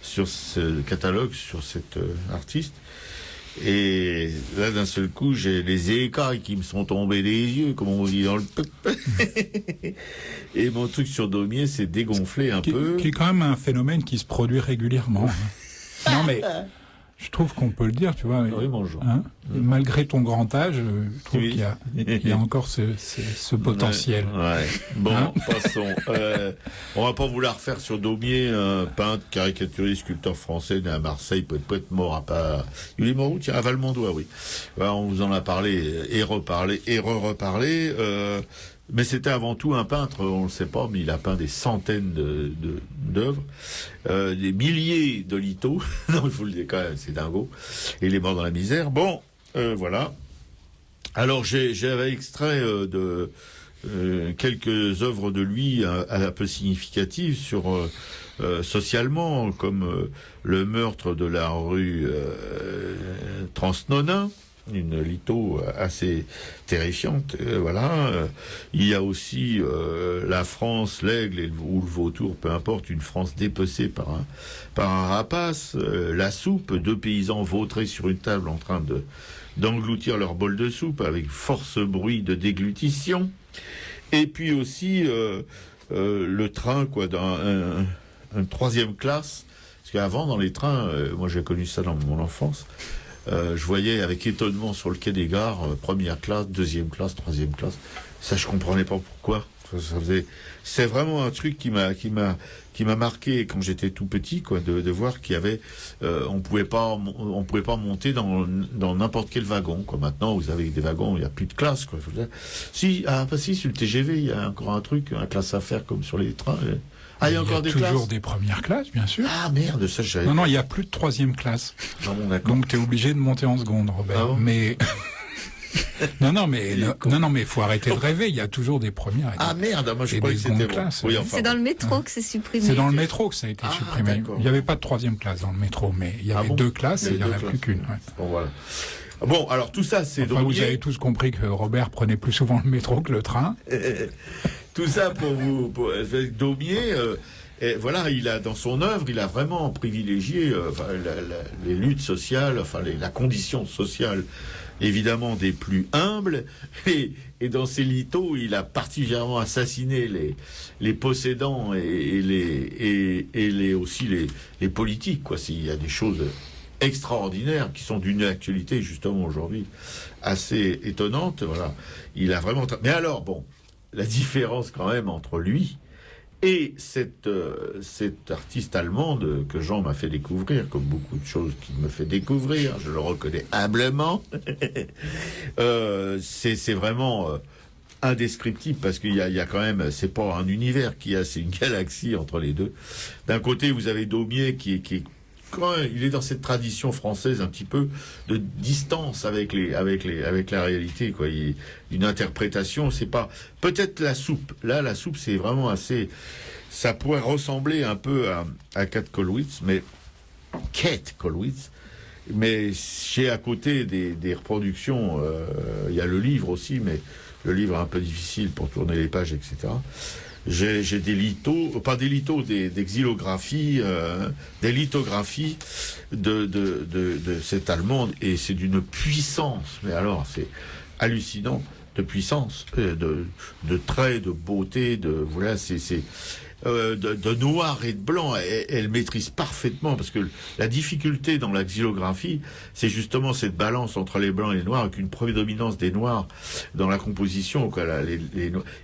sur ce catalogue, sur cette artiste. Et là, d'un seul coup, j'ai les écailles qui me sont tombées des yeux, comme on dit dans le peuple. Et mon truc sur Daumier s'est dégonflé un peu. Qui est quand même un phénomène qui se produit régulièrement. Non, mais je trouve qu'on peut le dire, tu vois. Oui, bonjour. Hein, malgré ton grand âge, je trouve qu'il y a encore ce potentiel. Ouais. Bon, hein, passons. On va pas vouloir faire sur Daumier, peintre, caricaturiste, sculpteur français, né à Marseille, poète mort à pas. Il est mort où? Tiens, à Valmondois, oui. Ouais, on vous en a parlé et reparlé et re-reparlé. Mais c'était avant tout un peintre, on le sait pas, mais il a peint des centaines d'œuvres, des milliers de lithos. Non, il faut le dire quand même, c'est dingo. Et il est mort dans la misère. Bon, voilà. Alors j'avais extrait de quelques œuvres de lui un peu significatives sur socialement, comme le meurtre de la rue Transnonain. Une litho assez terrifiante, voilà. Il y a aussi la France, l'aigle ou le vautour, peu importe, une France dépecée par un rapace, la soupe, deux paysans vautrés sur une table en train d'engloutir leur bol de soupe avec force bruit de déglutition, et puis aussi le train, quoi, dans un troisième classe, parce qu'avant dans les trains, moi j'ai connu ça dans mon enfance. Je voyais avec étonnement sur le quai des gares, première classe, deuxième classe, troisième classe. Ça, je comprenais pas pourquoi. C'est vraiment un truc qui m'a marqué quand j'étais tout petit, quoi, de voir qu'il y avait, on pouvait pas monter dans n'importe quel wagon, quoi. Maintenant, vous avez des wagons, il y a plus de classe, quoi. Si, sur le TGV, il y a encore un truc, un classe à faire comme sur les trains. Ah, il y a encore des classes. Toujours des premières classes, bien sûr. Ah merde, ça j'avais. Non, il y a plus de troisième classe. Ah bon, d'accord. Donc t'es obligé de monter en seconde, Robert. Ah bon, mais non, mais faut arrêter de rêver. Il y a toujours des premières. Ah merde, moi je croyais que c'était bon. Oui, enfin, c'est dans le métro que c'est supprimé. C'est dans le métro que ça a été supprimé. D'accord. Il n'y avait pas de troisième classe dans le métro, mais il y avait deux classes et il n'y en a plus qu'une. Ouais. Bon, voilà. Bon, alors tout ça, c'est donc. Vous avez tous compris que Robert prenait plus souvent le métro que le train. Tout ça pour Daumier. Et voilà, il a dans son œuvre, il a vraiment privilégié les luttes sociales, la condition sociale, évidemment des plus humbles. Et dans ses lithos, il a particulièrement assassiné les possédants et aussi les politiques, quoi. Il y a des choses extraordinaires qui sont d'une actualité justement aujourd'hui assez étonnante. Voilà, il a vraiment. Mais alors, bon, la différence quand même entre lui et cette artiste allemande que Jean m'a fait découvrir, comme beaucoup de choses qu'il me fait découvrir, je le reconnais humblement, c'est vraiment indescriptible, parce qu'il y a quand même, c'est pas un univers qu'il y a, c'est une galaxie entre les deux. D'un côté, vous avez Daumier qui est quand même, il est dans cette tradition française un petit peu de distance avec la réalité, quoi. Une interprétation, c'est pas peut-être la soupe. Là, la soupe, c'est vraiment assez. Ça pourrait ressembler un peu à Kate Kollwitz, mais chez à côté des reproductions, il y a le livre aussi, mais le livre est un peu difficile pour tourner les pages, etc. J'ai des lithos, pas des lithos, des xylographies, des lithographies de cette Allemande, et c'est d'une puissance, mais alors c'est hallucinant, de puissance, de traits, de beauté, voilà, de noir et de blanc. Elle maîtrise parfaitement, parce que la difficulté dans la xylographie, c'est justement cette balance entre les blancs et les noirs, avec une prédominance des noirs dans la composition.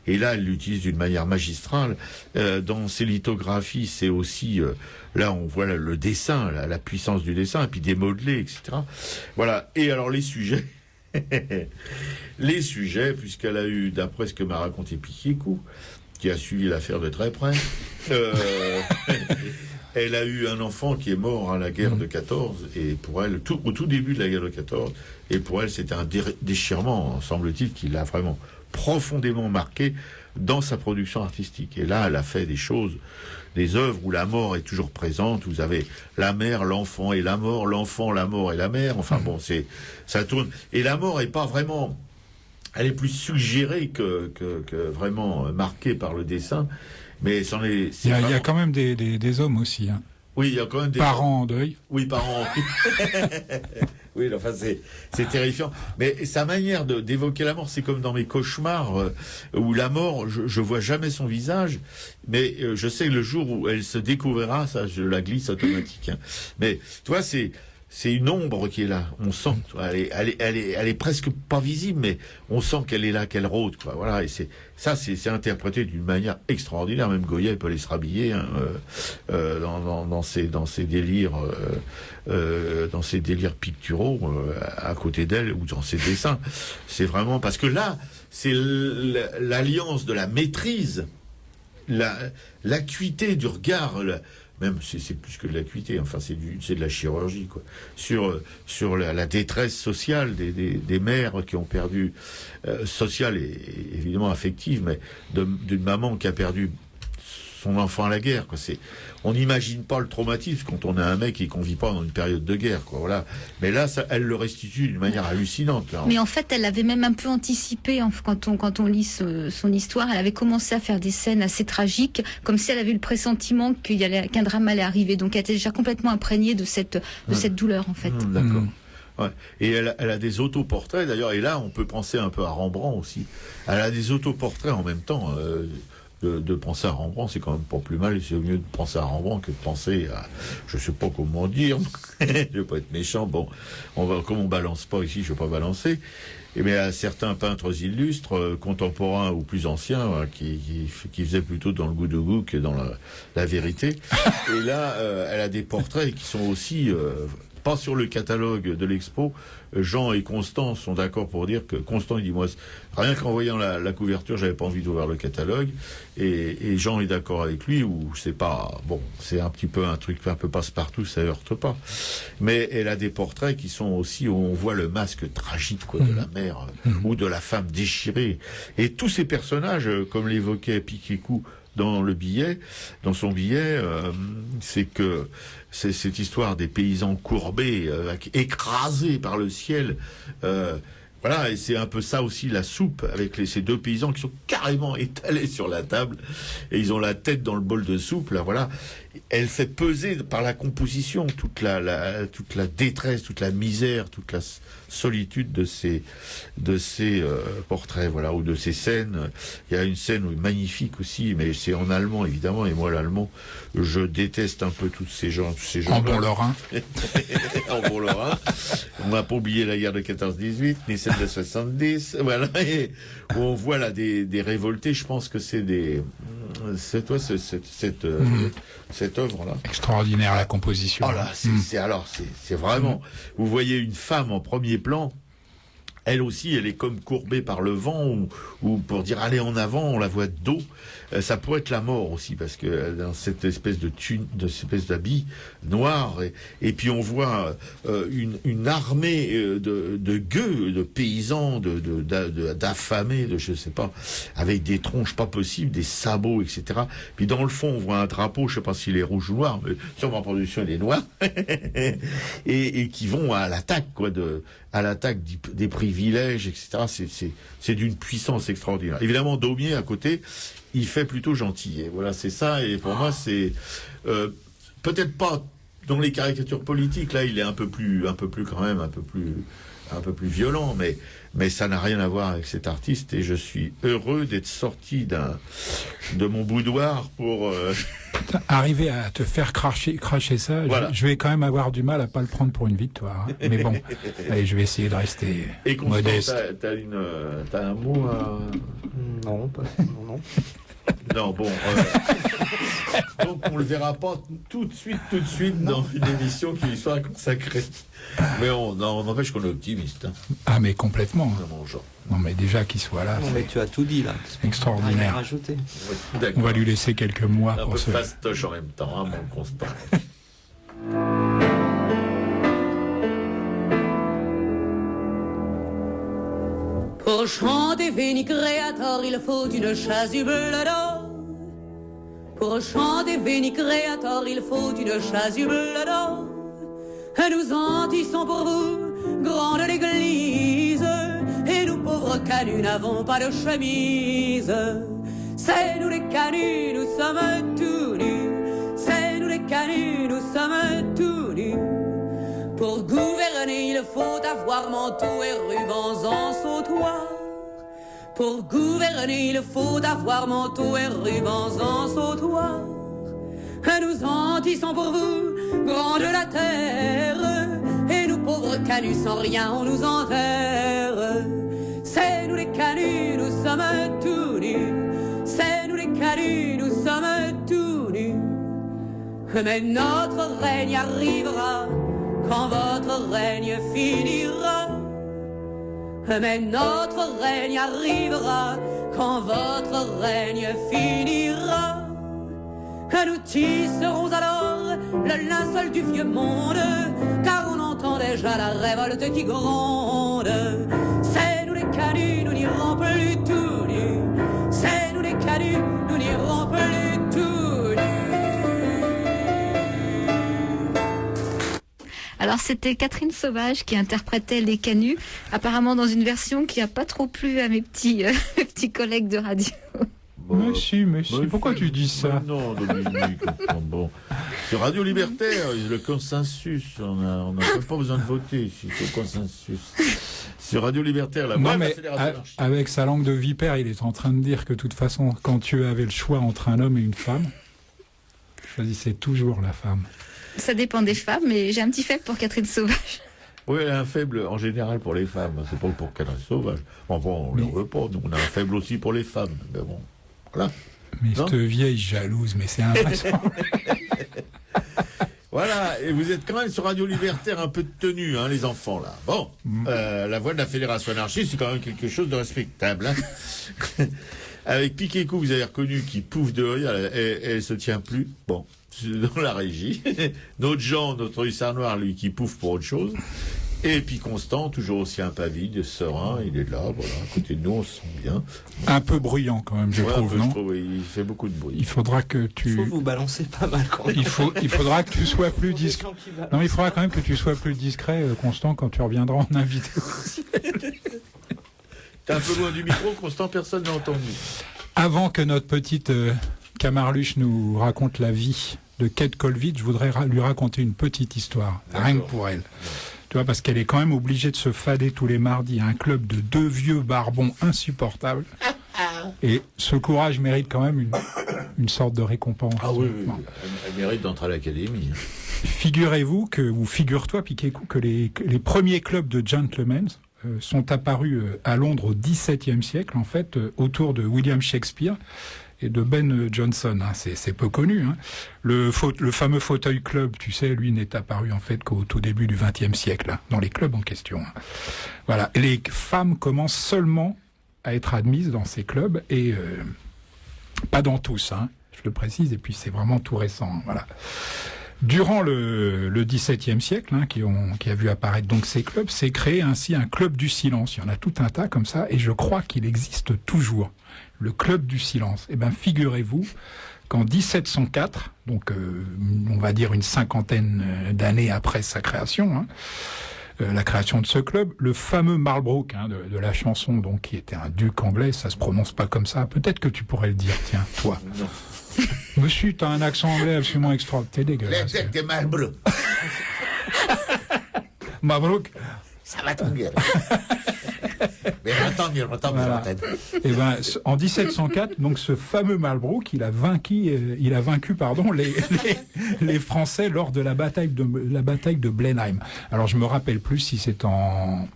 Et là, elle l'utilise d'une manière magistrale. Dans ses lithographies, c'est aussi... là, on voit le dessin, la puissance du dessin, et puis des modelés, etc. Voilà. Et alors, les sujets... les sujets, puisqu'elle a eu, d'après ce que m'a raconté Piquécou, qui a suivi l'affaire de très près, elle a eu un enfant qui est mort à la guerre de 14, et pour elle, au tout début de la guerre de 14, et pour elle, c'était un déchirement, semble-t-il, qui l'a vraiment profondément marqué dans sa production artistique. Et là, elle a fait des choses, des œuvres où la mort est toujours présente. Vous avez la mère, l'enfant et la mort, l'enfant, la mort et la mère. Enfin bon, ça tourne. Et la mort est pas vraiment, elle est plus suggérée que vraiment marquée par le dessin. Mais il y a quand même des hommes aussi. Hein. Oui, il y a quand même des parents en deuil. Oui, parents. Oui, enfin c'est terrifiant. Mais sa manière d'évoquer la mort, c'est comme dans mes cauchemars où la mort, je vois jamais son visage, mais je sais que le jour où elle se découvrira, ça, je la glisse automatique. Hein. Mais tu vois, c'est une ombre qui est là. On sent, elle est presque pas visible, mais on sent qu'elle est là, qu'elle rôde, quoi. Voilà. Et c'est interprété d'une manière extraordinaire. Même Goya peut aller se rhabiller hein, dans ses délires, dans ses délires picturaux à côté d'elle ou dans ses dessins. C'est vraiment parce que là, c'est l'alliance de la maîtrise, l'acuité du regard. Même c'est plus que de l'acuité, enfin c'est de la chirurgie quoi. Sur la détresse sociale des mères qui ont perdu sociale et évidemment affective, mais d'une maman qui a perdu son enfant à la guerre quoi. On n'imagine pas le traumatisme quand on a un mec et qu'on vit pas dans une période de guerre quoi. Voilà. Mais là elle le restitue d'une manière hallucinante là. Mais en fait elle avait même un peu anticipé quand on lit son histoire. Elle avait commencé à faire des scènes assez tragiques, comme si elle avait eu le pressentiment qu'un drame allait arriver. Donc elle était déjà complètement imprégnée de cette douleur en fait. D'accord. Ouais. Et elle a des autoportraits d'ailleurs, et là on peut penser un peu à Rembrandt aussi. Elle a des autoportraits en même temps. De penser à Rembrandt, c'est quand même pas plus mal. C'est mieux de penser à Rembrandt que de penser à, je sais pas comment dire, je vais pas être méchant. Bon, comme on balance pas ici, je vais pas balancer. Et bien à certains peintres illustres, contemporains ou plus anciens, qui faisaient plutôt dans le goût de goût que dans la vérité. Et là, elle a des portraits qui sont aussi pas sur le catalogue de l'expo. Jean et Constant sont d'accord pour dire que Constant il dit moi rien qu'en voyant la couverture j'avais pas envie d'ouvrir le catalogue et Jean est d'accord avec lui ou c'est pas bon, c'est un petit peu un truc un peu passe-partout, ça heurte pas, mais elle a des portraits qui sont aussi où on voit le masque tragique quoi de la mère ou de la femme déchirée, et tous ces personnages comme l'évoquait Piquécou dans son billet, c'est que c'est cette histoire des paysans courbés, écrasés par le ciel. Voilà, et c'est un peu ça aussi la soupe avec ces deux paysans qui sont carrément étalés sur la table et ils ont la tête dans le bol de soupe. Là, voilà, elle fait peser par la composition toute la détresse, toute la misère, toute la solitude de ces portraits, voilà, ou de ces scènes. Il y a une scène magnifique aussi, mais c'est en allemand évidemment, et moi l'allemand, je déteste un peu tous ces gens. En bon lorrain. En bon lorrain. On n'a pas oublié la guerre de 14-18, ni celle de 70, voilà, et où on voit là des révoltés. Je pense que c'est cette œuvre-là. Extraordinaire la composition. Oh là, c'est vraiment. Vous voyez une femme en premier plan. Elle aussi, elle est comme courbée par le vent ou pour dire allez en avant, on la voit de dos. Ça pourrait être la mort aussi parce que dans cette espèce d'habit noir et puis on voit une armée de gueux, de paysans, d'affamés, de je sais pas, avec des tronches pas possibles, des sabots, etc. Puis dans le fond, on voit un drapeau, je sais pas s'il est rouge ou noir, mais sur ma production il est noir et qui vont à l'attaque à l'attaque des privilèges, etc. C'est d'une puissance extraordinaire. Évidemment, Daumier, à côté, il fait plutôt gentil. Et voilà, c'est ça. Et pour moi, c'est peut-être pas dans les caricatures politiques, là, il est un peu plus violent, mais ça n'a rien à voir avec cet artiste, et je suis heureux d'être sorti de mon boudoir pour arriver à te faire cracher ça. Voilà. Je vais quand même avoir du mal à pas le prendre pour une victoire, hein. Mais bon, allez, je vais essayer de rester modeste. T'as un mot Non, pas non. Non, bon. Donc on le verra pas tout de suite dans une émission qui lui sera consacrée. Mais on n'empêche qu'on est optimiste. Hein. Ah, mais complètement. Genre. Non, mais déjà qu'il soit là. Non, mais tu as tout dit là. C'est extraordinaire. Rajouter. Oui, on va lui laisser quelques mois un pour peu se fastoche en même temps, hein, mon Constant. Pour chanter Veni Creator, il faut une chasuble d'or. Pour chanter Veni Creator, il faut une chasuble d'or. Nous en tissons pour vous, grande l'église, et nous pauvres canuts n'avons pas de chemise. C'est nous les canuts, nous sommes tout nus. C'est nous les canuts, nous sommes tout nus. Pour gouverner, il faut avoir manteau et rubans en sautoir. Pour gouverner, il faut avoir manteau et rubans en sautoir. Nous en tissons pour vous, grands de la terre, et nous pauvres canuts sans rien, on nous enterre. C'est nous les canuts, nous sommes tout nus. C'est nous les canuts, nous sommes tout nus. Mais notre règne arrivera quand votre règne finira. Mais notre règne arrivera quand votre règne finira. Nous tisserons alors le linceul du vieux monde, car on entend déjà la révolte qui gronde. C'est nous les canuts, nous n'irons plus tout nus. C'est nous les canuts, nous n'irons plus tout nus. Alors c'était Catherine Sauvage qui interprétait Les Canuts, apparemment dans une version qui n'a pas trop plu à mes petits collègues de radio. Monsieur, pourquoi tu dis ça? Non, Dominique, bon. Sur Radio Libertaire, le consensus, on n'a même pas besoin de voter, c'est le consensus. Sur Radio Libertaire, la voix de la Fédération anarchiste. Avec sa langue de vipère, il est en train de dire que de toute façon, quand tu avais le choix entre un homme et une femme, choisissez toujours la femme. Ça dépend des femmes, mais j'ai un petit faible pour Catherine Sauvage. Oui, elle a un faible en général pour les femmes, c'est pas pour Catherine Sauvage. Bon, on ne veut pas, nous on a un faible aussi pour les femmes, mais bon. Voilà. Mais cette vieille jalouse, mais c'est impressionnant. Voilà, et vous êtes quand même sur Radio Libertaire un peu de tenue, hein, les enfants, là. Bon, la voix de la Fédération anarchiste, c'est quand même quelque chose de respectable. Hein. Avec Piquet-Cou, vous avez reconnu qu'il pouffe de rire, elle se tient plus. Bon, dans la régie. Notre hussard noir, lui, qui pouffe pour autre chose. Et puis Constant, toujours aussi impavide, serein, il est là, voilà, à côté de nous, on se sent bien. Un peu bruyant quand même, je trouve, non ? Oui, il fait beaucoup de bruit. Il faudra que tu... Il faut vous balancer pas mal quand même. Il faudra que tu sois plus discret. Non, il faudra quand même que tu sois plus discret, Constant, quand tu reviendras en invité. T'es un peu loin du micro, Constant, personne n'a entendu. Avant que notre petite Camarluche nous raconte la vie de Kate Colville, je voudrais lui raconter une petite histoire, rien que pour elle. Tu vois, parce qu'elle est quand même obligée de se fader tous les mardis à un club de 2 vieux barbons insupportables. Et ce courage mérite quand même une sorte de récompense. Ah oui, elle mérite d'entrer à l'académie. Figurez-vous ou figure-toi, Piquet-Cou, que les premiers clubs de gentlemen sont apparus à Londres au XVIIe siècle, en fait, autour de William Shakespeare et de Ben Jonson, hein, c'est peu connu. Hein. Le fameux fauteuil club, tu sais, lui n'est apparu en fait qu'au tout début du XXe siècle, hein, dans les clubs en question. Hein. Voilà, les femmes commencent seulement à être admises dans ces clubs et pas dans tous, hein, je le précise. Et puis c'est vraiment tout récent. Hein, voilà. Durant le XVIIe siècle, hein, qui a vu apparaître donc ces clubs, s'est créé ainsi un club du silence. Il y en a tout un tas comme ça, et je crois qu'il existe toujours. Le club du silence. Eh bien, figurez-vous qu'en 1704, donc on va dire une cinquantaine d'années après sa création, hein, la création de ce club. Le fameux Marlborough, de la chanson, donc, qui était un duc anglais, ça se prononce pas comme ça. Peut-être que tu pourrais le dire, tiens, toi. Non. Monsieur, t'as un accent anglais absolument extraordinaire. T'es dégueulasse. Les têtes de Marlborough. Mabrouk. Ça va trop bien. Mais attends mieux, Voilà. Et ben, en 1704, donc ce fameux Marlborough, il a vaincu, les Français lors de la bataille de Blenheim. Alors je me rappelle plus si c'est en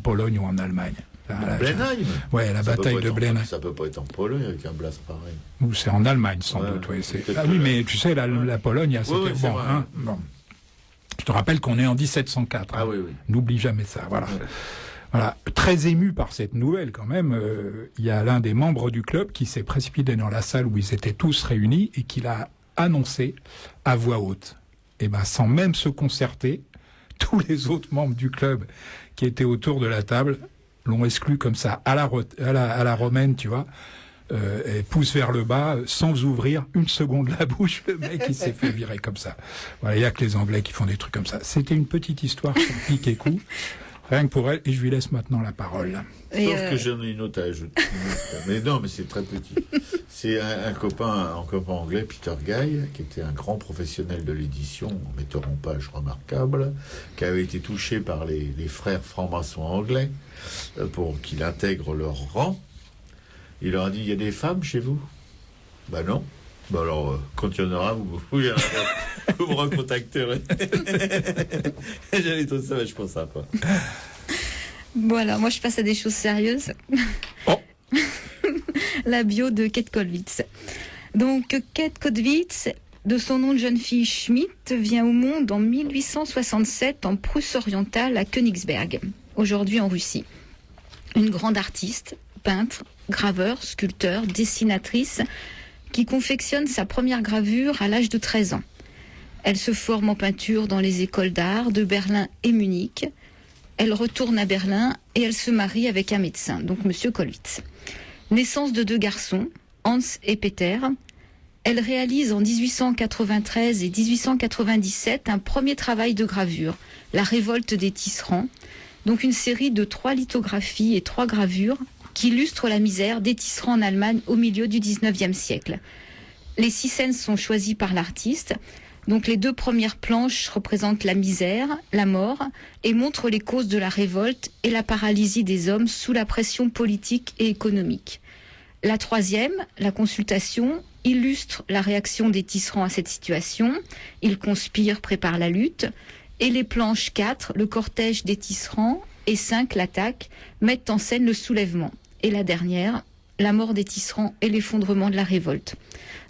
Pologne ou en Allemagne. Blenheim. Ouais, la bataille de Blenheim. Ça peut pas être en Pologne avec un blast pareil. Ou c'est en Allemagne sans doute. Ouais, ah oui, mais tu sais, la Pologne, c'est oui, bon, hein, bon. Je te rappelle qu'on est en 1704. Ah oui, oui. N'oublie jamais ça. Voilà. Ouais. Voilà, très ému par cette nouvelle quand même, il y a l'un des membres du club qui s'est précipité dans la salle où ils étaient tous réunis et qui l'a annoncé à voix haute. Et ben, sans même se concerter, tous les autres membres du club qui étaient autour de la table l'ont exclu comme ça, à la romaine, tu vois, et pousse vers le bas, sans ouvrir une seconde la bouche, le mec il s'est fait virer comme ça. Voilà, il y a que les Anglais qui font des trucs comme ça. C'était une petite histoire sur pic et coup. Rien que pour elle, et je lui laisse maintenant la parole. Sauf que j'en ai une autre à ajouter. Mais non, mais c'est très petit. C'est un copain anglais, Peter Guy, qui était un grand professionnel de l'édition, metteur en page remarquable, qui avait été touché par les frères francs-maçons anglais pour qu'il intègre leur rang. Il leur a dit, il y a des femmes chez vous? Ben non. Ben alors, quand il y en aura, vous me recontacterez. J'avais trouvé ça vachement sympa. Voilà, moi je passe à des choses sérieuses. Oh. La bio de Kate Kollwitz. Donc Kate Kollwitz, de son nom de jeune fille Schmidt, vient au monde en 1867 en Prusse orientale à Königsberg, aujourd'hui en Russie. Une grande artiste, peintre, graveur, sculpteur, dessinatrice, qui confectionne sa première gravure à l'âge de 13 ans. Elle se forme en peinture dans les écoles d'art de Berlin et Munich. Elle retourne à Berlin et elle se marie avec un médecin, donc Monsieur Kollwitz. Naissance de 2 garçons, Hans et Peter. Elle réalise en 1893 et 1897 un premier travail de gravure, La Révolte des Tisserands, donc une série de 3 lithographies et 3 gravures qui illustre la misère des tisserands en Allemagne au milieu du XIXe siècle. Les 6 scènes sont choisies par l'artiste. Donc les 2 premières planches représentent la misère, la mort, et montrent les causes de la révolte et la paralysie des hommes sous la pression politique et économique. La 3e, la consultation, illustre la réaction des tisserands à cette situation. Ils conspirent, préparent la lutte. Et les planches 4, le cortège des tisserands, et 5, l'attaque, mettent en scène le soulèvement. Et la dernière, la mort des tisserands et l'effondrement de la révolte.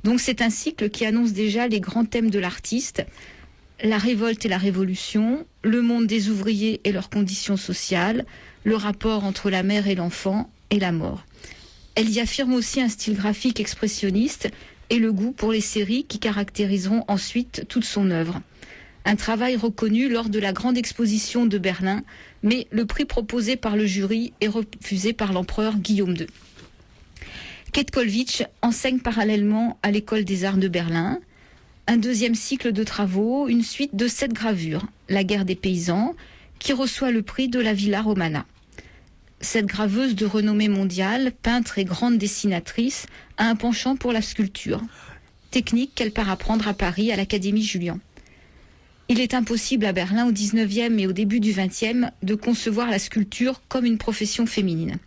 Donc c'est un cycle qui annonce déjà les grands thèmes de l'artiste, la révolte et la révolution, le monde des ouvriers et leurs conditions sociales, le rapport entre la mère et l'enfant et la mort. Elle y affirme aussi un style graphique expressionniste et le goût pour les séries qui caractériseront ensuite toute son œuvre. Un travail reconnu lors de la grande exposition de Berlin, mais le prix proposé par le jury est refusé par l'empereur Guillaume II. Kate Kollwitz enseigne parallèlement à l'école des arts de Berlin. Un 2e cycle de travaux, une suite de 7 gravures, La guerre des paysans, qui reçoit le prix de la Villa Romana. Cette graveuse de renommée mondiale, peintre et grande dessinatrice, a un penchant pour la sculpture, technique qu'elle part apprendre à Paris à l'Académie Julian. Il est impossible à Berlin au XIXe et au début du XXe de concevoir la sculpture comme une profession féminine.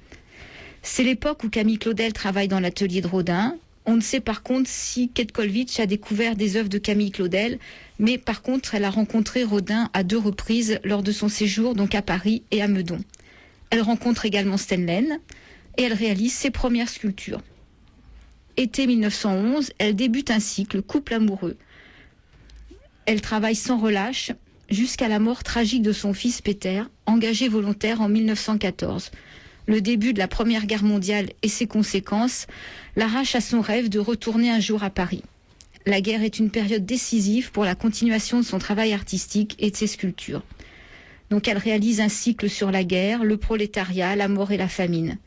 C'est l'époque où Camille Claudel travaille dans l'atelier de Rodin. On ne sait par contre si Kate Kollwitz a découvert des œuvres de Camille Claudel, mais par contre elle a rencontré Rodin à 2 reprises lors de son séjour donc à Paris et à Meudon. Elle rencontre également Stendhal et elle réalise ses premières sculptures. Été 1911, elle débute un cycle, Couple amoureux. Elle travaille sans relâche jusqu'à la mort tragique de son fils Peter, engagé volontaire en 1914. Le début de la Première Guerre mondiale et ses conséquences l'arrachent à son rêve de retourner un jour à Paris. La guerre est une période décisive pour la continuation de son travail artistique et de ses sculptures. Donc elle réalise un cycle sur la guerre, le prolétariat, la mort et la famine.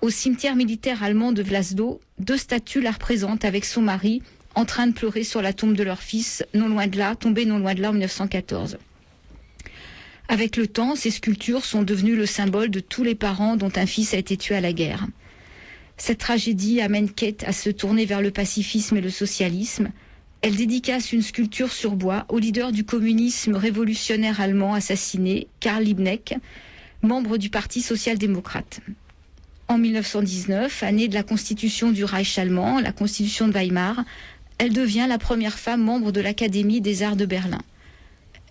Au cimetière militaire allemand de Vlasdo, 2 statues la représentent avec son mari, en train de pleurer sur la tombe de leur fils, tombé non loin de là en 1914. Avec le temps, ces sculptures sont devenues le symbole de tous les parents dont un fils a été tué à la guerre. Cette tragédie amène Kate à se tourner vers le pacifisme et le socialisme. Elle dédicace une sculpture sur bois au leader du communisme révolutionnaire allemand assassiné, Karl Liebknecht, membre du Parti social-démocrate. En 1919, année de la constitution du Reich allemand, la constitution de Weimar, elle devient la première femme membre de l'Académie des arts de Berlin.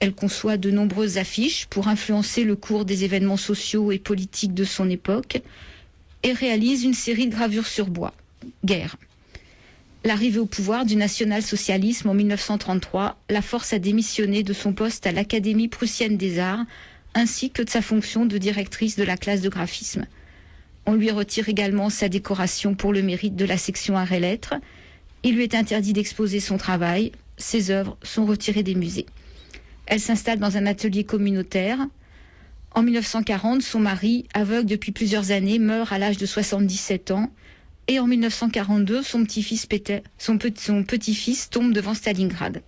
Elle conçoit de nombreuses affiches pour influencer le cours des événements sociaux et politiques de son époque et réalise une série de gravures sur bois, Guerre. L'arrivée au pouvoir du national-socialisme en 1933 la force à démissionner de son poste à l'Académie prussienne des arts ainsi que de sa fonction de directrice de la classe de graphisme. On lui retire également sa décoration pour le mérite de la section arts et lettres. Il lui est interdit d'exposer son travail. Ses œuvres sont retirées des musées. Elle s'installe dans un atelier communautaire. En 1940, son mari, aveugle depuis plusieurs années, meurt à l'âge de 77 ans. Et en 1942, son petit-fils tombe devant Stalingrad.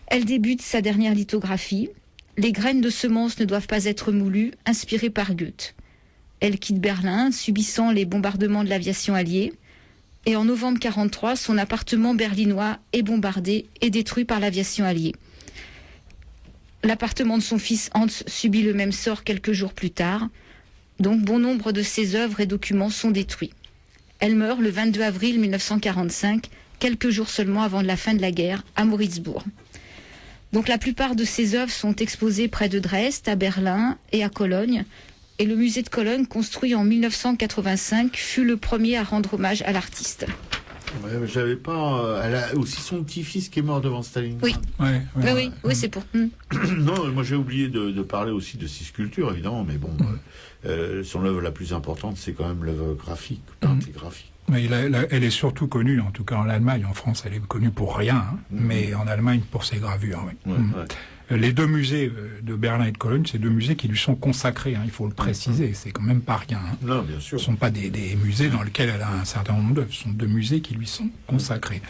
Elle débute sa dernière lithographie. Les graines de semences ne doivent pas être moulues, inspirées par Goethe. Elle quitte Berlin, subissant les bombardements de l'aviation alliée. Et en novembre 1943, son appartement berlinois est bombardé et détruit par l'aviation alliée. L'appartement de son fils Hans subit le même sort quelques jours plus tard. Donc bon nombre de ses œuvres et documents sont détruits. Elle meurt le 22 avril 1945, quelques jours seulement avant la fin de la guerre, à Moritzbourg. Donc la plupart de ses œuvres sont exposées près de Dresde, à Berlin et à Cologne. Et le musée de Cologne, construit en 1985, fut le premier à rendre hommage à l'artiste. Ouais, j'avais pas. Elle a aussi son petit-fils qui est mort devant Stalingrad. Oui. Oui, c'est pour. Non, moi j'ai oublié de parler aussi de ses sculptures, évidemment, mais bon, son œuvre la plus importante, c'est quand même l'œuvre graphique, l'art graphique. Mais elle est surtout connue, en tout cas en Allemagne. En France, elle est connue pour rien, hein, mais en Allemagne pour ses gravures. Oui. Les deux musées de Berlin et de Cologne, c'est deux musées qui lui sont consacrés, hein, il faut le préciser, c'est quand même pas rien. Hein. Non, bien sûr. Ce ne sont pas des musées dans lesquels elle a un certain nombre d'œuvres, ce sont deux musées qui lui sont consacrés.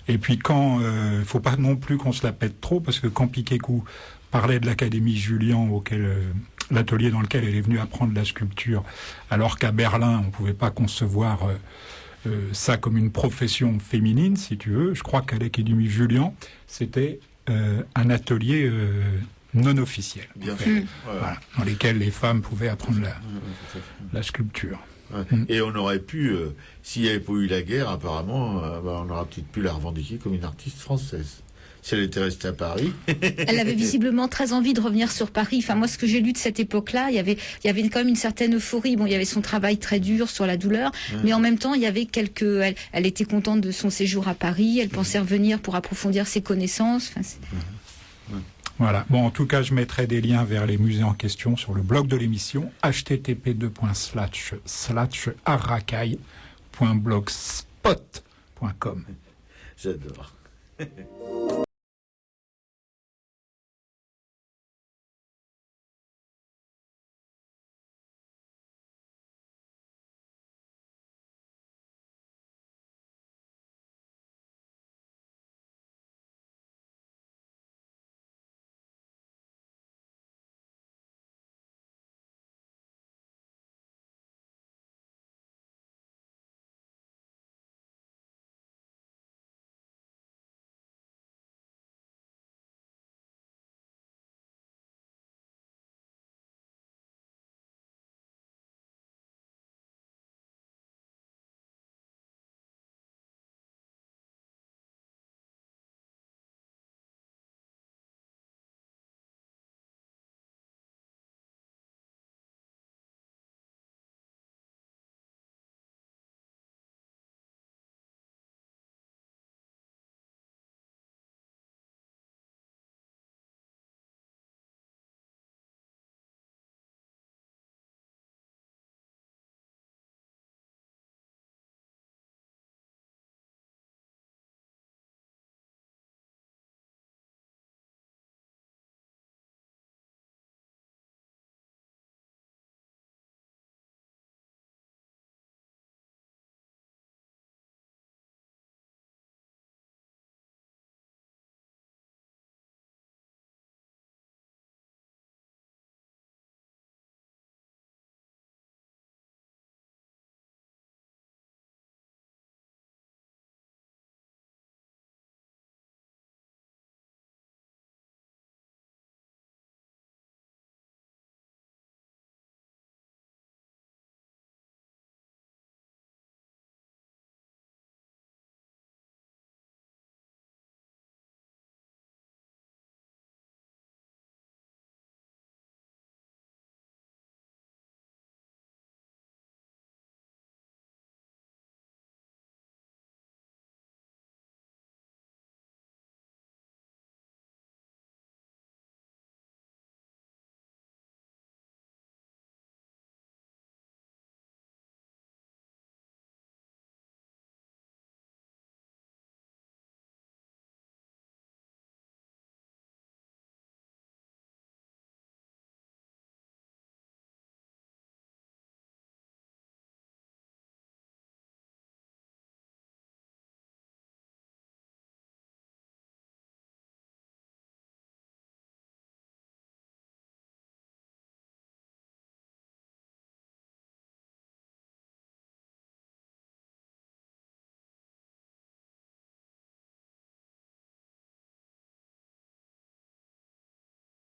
Et puis quand, faut pas non plus qu'on se la pète trop, parce que quand Piquet-Cou parlait de l'Académie Julian, l'atelier dans lequel elle est venue apprendre la sculpture, alors qu'à Berlin, on pouvait pas concevoir ça comme une profession féminine, si tu veux, je crois qu'à l'Académie Julian, c'était un atelier non officiel, bien sûr. Voilà, dans lesquels les femmes pouvaient apprendre la sculpture. Et on aurait pu, s'il n'y avait pas eu la guerre, apparemment, on aurait peut-être pu la revendiquer comme une artiste française. Si elle était restée à Paris. Elle avait visiblement très envie de revenir sur Paris. Enfin, moi, ce que j'ai lu de cette époque-là, il y avait quand même une certaine euphorie. Bon, il y avait son travail très dur sur la douleur, mais en même temps, il y avait elle était contente de son séjour à Paris. Elle pensait revenir pour approfondir ses connaissances. Enfin, voilà. Bon, en tout cas, je mettrai des liens vers les musées en question sur le blog de l'émission, http://arracaille.blogspot.com. J'adore.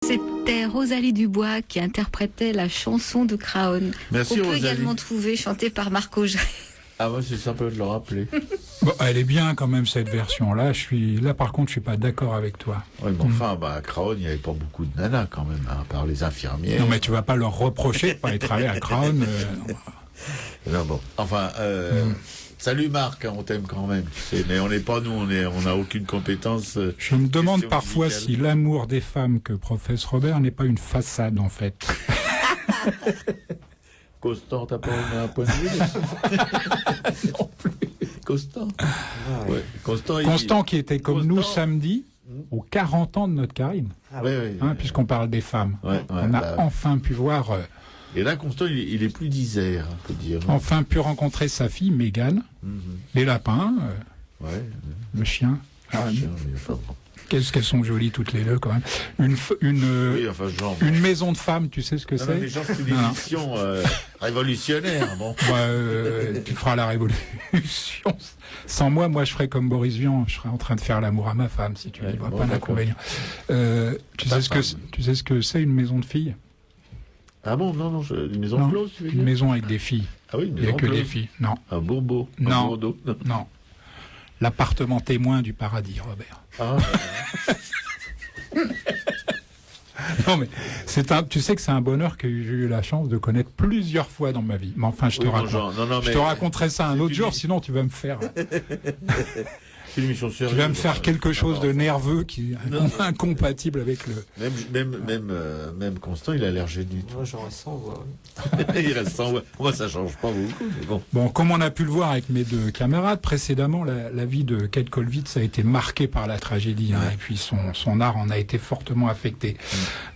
C'était Rosalie Dubois qui interprétait la chanson de Craon. Merci, On peut Rosalie. également trouver chantée par Marc Augeret. Ah ouais, c'est sympa de le rappeler. Bon, elle est bien quand même cette version-là. Là par contre, je suis pas d'accord avec toi. Oui, mais enfin, à Craon, il n'y avait pas beaucoup de nanas quand même, à part les infirmières. Non, mais tu vas pas leur reprocher de pas être allé à Craon. Non, bon. Enfin, salut Marc, on t'aime quand même, tu sais, mais on n'est pas nous, on n'a aucune compétence. Je me demande question parfois musicale. si l'amour des femmes que professe Robert n'est pas une façade en fait. Constant, t'as pas un point de vue non plus. Constant. Ouais. Constant qui était comme Constant. nous samedi, aux 40 ans de notre Karine, Oui, oui. hein, puisqu'on parle des femmes. Ouais, On a bah, enfin pu voir, Et là, Constant, il est plus d'Isère, on peut dire. enfin pu rencontrer sa fille Mégane, les lapins, Ouais. le chien. Ah, Tiens, mais enfin, bon. qu'est-ce qu'elles sont jolies toutes les deux quand même. Oui, enfin, genre. Une maison de femmes, tu sais ce que Non, mais c'est? genre, c'est une Non. émission révolutionnaire, bon. Tu feras la révolution. Sans moi, je ferais comme Boris Vian, je serais en train de faire l'amour à ma femme, si tu ne vois bon, pas d'accord. d'inconvénient. Tu sais ce que c'est une maison de filles? Ah bon, non, une maison Non, close, tu veux une dire maison avec des filles. Ah oui, une Il n'y a maison que close. des filles. Non, Un bourbeau. Non. Un bourdeau. Non. non. L'appartement témoin du paradis, Robert. Ah, Non, mais tu sais que c'est un bonheur que j'ai eu la chance de connaître plusieurs fois dans ma vie. Mais enfin, je te oui, bon, raconte. genre, non, Je mais te raconterai ça un c'est autre une- jour, sinon tu vas me faire, c'est une émission sérieuse. tu vas me faire quelque chose de Non, nerveux qui est Non. incompatible avec le. Même Constant, il a l'air gêné. Moi, j'en reste sans voix. Il reste sans voix. Moi, ça change pas beaucoup, mais bon. Bon, comme on a pu le voir avec mes deux camarades précédemment, la vie de Kate Kollwitz a été marquée par la tragédie, hein, et puis son art en a été fortement affecté.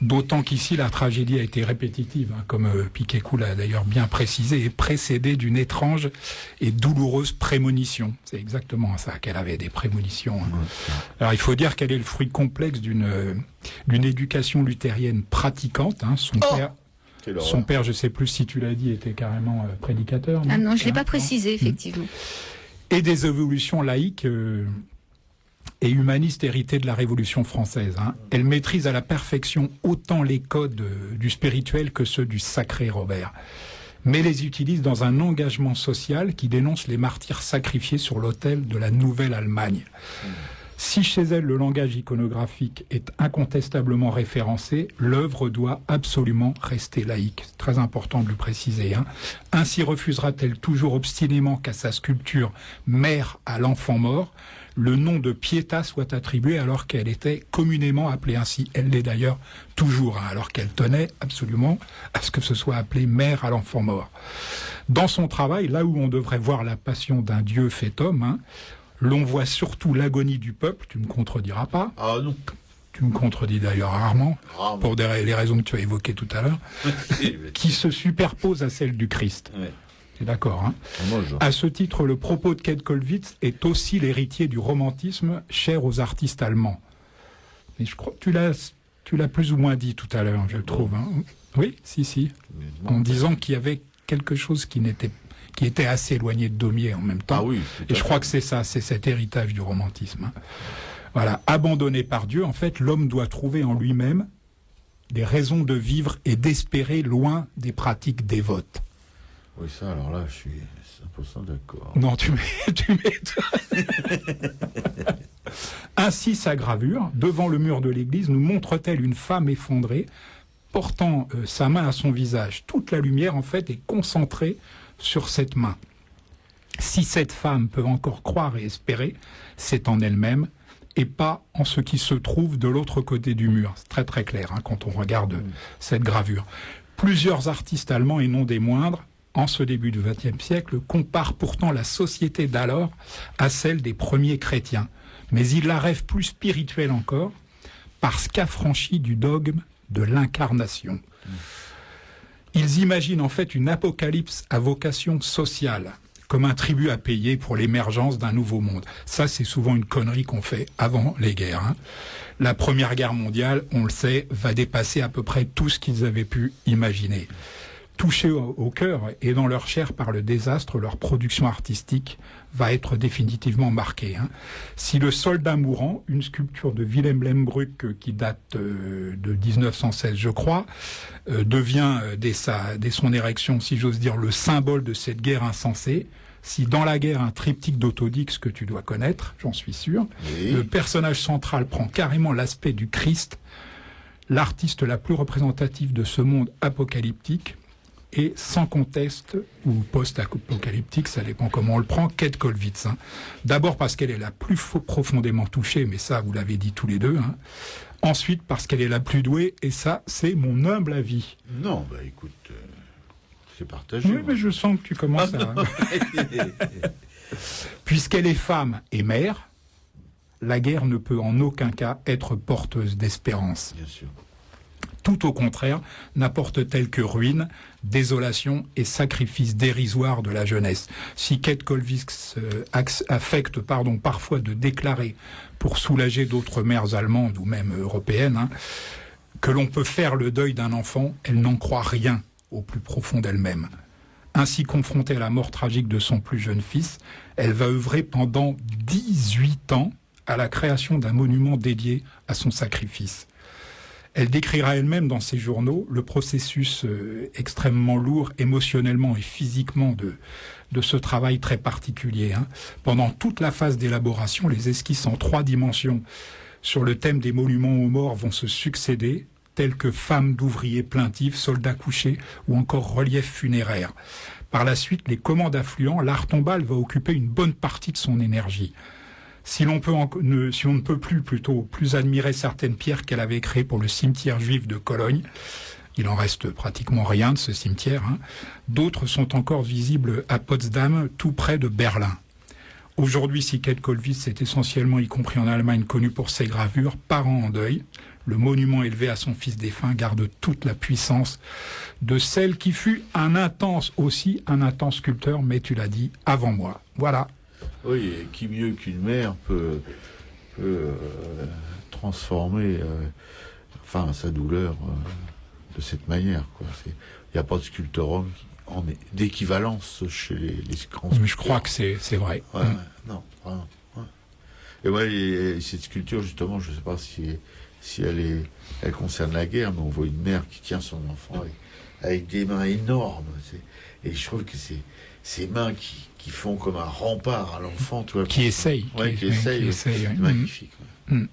D'autant qu'ici, la tragédie a été répétitive, hein, comme Piquet-Coux l'a d'ailleurs bien précisé, et précédée d'une étrange et douloureuse prémonition. C'est exactement ça, qu'elle avait des prémonitions. Hein. Alors, il faut dire qu'elle est le fruit complexe d'une éducation luthérienne pratiquante. Hein. Quelle horreur. Son père, je sais plus si tu l'as dit, était carrément prédicateur. Ah non, je ne l'ai Hein, pas précisé, effectivement. et des évolutions laïques et humanistes héritées de la Révolution française. Hein. Elle maîtrise à la perfection autant les codes du spirituel que ceux du sacré, Robert, mais les utilise dans un engagement social qui dénonce les martyrs sacrifiés sur l'autel de la nouvelle Allemagne. Si chez elle le langage iconographique est incontestablement référencé, l'œuvre doit absolument rester laïque. C'est très important de le préciser. Hein. Ainsi refusera-t-elle toujours obstinément qu'à sa sculpture « Mère à l'enfant mort », le nom de Pietà soit attribué alors qu'elle était communément appelée ainsi. Elle l'est d'ailleurs toujours, hein, alors qu'elle tenait absolument à ce que ce soit appelé « Mère à l'enfant mort ». Dans son travail, là où on devrait voir la passion d'un Dieu fait homme, hein, l'on voit surtout l'agonie du peuple, tu ne me contrediras pas, Ah non. tu me contredis d'ailleurs rarement, Rarement. pour les raisons que tu as évoquées tout à l'heure, qui se superpose à celle du Christ. Ouais. C'est d'accord, hein. Moi, je... À ce titre, le propos de Kate Kollwitz est aussi l'héritier du romantisme cher aux artistes allemands. Mais je crois que tu l'as plus ou moins dit tout à l'heure, je trouve. Hein. Oui, si. En disant qu'il y avait quelque chose qui était assez éloigné de Daumier en même temps. Ah oui. Et je crois que c'est ça, c'est cet héritage du romantisme. Hein. Voilà, abandonné par Dieu, en fait, l'homme doit trouver en lui-même des raisons de vivre et d'espérer loin des pratiques dévotes. Oui, ça, alors là, je suis 100% d'accord. Non, tu m'étonnes. Ainsi, sa gravure, devant le mur de l'église, nous montre-t-elle une femme effondrée, portant sa main à son visage. Toute la lumière, en fait, est concentrée sur cette main. Si cette femme peut encore croire et espérer, c'est en elle-même et pas en ce qui se trouve de l'autre côté du mur. C'est très très clair hein, quand on regarde cette gravure. Plusieurs artistes allemands, et non des moindres, en ce début du XXe siècle, comparent pourtant la société d'alors à celle des premiers chrétiens. Mais ils la rêvent plus spirituelle encore, parce qu'affranchis du dogme de l'incarnation. Ils imaginent en fait une apocalypse à vocation sociale, comme un tribut à payer pour l'émergence d'un nouveau monde. Ça, c'est souvent une connerie qu'on fait avant les guerres. Hein. La Première Guerre mondiale, on le sait, va dépasser à peu près tout ce qu'ils avaient pu imaginer. touchés au cœur et dans leur chair par le désastre, leur production artistique va être définitivement marquée. Si le soldat mourant, une sculpture de Wilhelm Lehmbruck qui date de 1916, je crois, devient dès son érection, si j'ose dire, le symbole de cette guerre insensée, si dans la guerre un triptyque d'Autodix que tu dois connaître, j'en suis sûr, oui. Le personnage central prend carrément l'aspect du Christ, l'artiste la plus représentative de ce monde apocalyptique, et sans conteste, ou post-apocalyptique, ça dépend comment on le prend, Kate Kollwitz. D'abord parce qu'elle est la plus profondément touchée, mais ça, vous l'avez dit tous les deux. Ensuite, parce qu'elle est la plus douée, et ça, c'est mon humble avis. Non, bah écoute, c'est partagé. Oui, mais je sens que tu commences à... Puisqu'elle est femme et mère, la guerre ne peut en aucun cas être porteuse d'espérance. Bien sûr. Tout au contraire, n'apporte-t-elle que ruine, désolation et sacrifice dérisoire de la jeunesse. Si Kate Kollwitz affecte parfois de déclarer, pour soulager d'autres mères allemandes ou même européennes, que l'on peut faire le deuil d'un enfant, elle n'en croit rien au plus profond d'elle-même. Ainsi confrontée à la mort tragique de son plus jeune fils, elle va œuvrer pendant 18 ans à la création d'un monument dédié à son sacrifice. Elle décrira elle-même dans ses journaux le processus extrêmement lourd émotionnellement et physiquement de ce travail très particulier. Pendant toute la phase d'élaboration, les esquisses en 3 dimensions sur le thème des monuments aux morts vont se succéder, tels que femmes d'ouvriers plaintives, soldats couchés ou encore reliefs funéraires. Par la suite, les commandes affluents, l'art tombal va occuper une bonne partie de son énergie. Si on ne peut plus admirer certaines pierres qu'elle avait créées pour le cimetière juif de Cologne, il en reste pratiquement rien de ce cimetière, d'autres sont encore visibles à Potsdam, tout près de Berlin. Aujourd'hui, si Kate Kollwitz est essentiellement, y compris en Allemagne, connue pour ses gravures, parent en deuil, le monument élevé à son fils défunt garde toute la puissance de celle qui fut un intense sculpteur, mais tu l'as dit, avant moi. Voilà. Oui, et qui mieux qu'une mère peut transformer sa douleur de cette manière. Il n'y a pas de sculpteur d'équivalence chez les grands sculpteurs. Je crois que c'est vrai. Ouais, non, vraiment. Ouais. Et cette sculpture, justement, je ne sais pas si elle concerne la guerre, mais on voit une mère qui tient son enfant avec des mains énormes. Et je trouve que c'est ces mains qui font comme un rempart à l'enfant, tu vois. Qui essaye. Ouais, qui essaye. Magnifique. Ouais.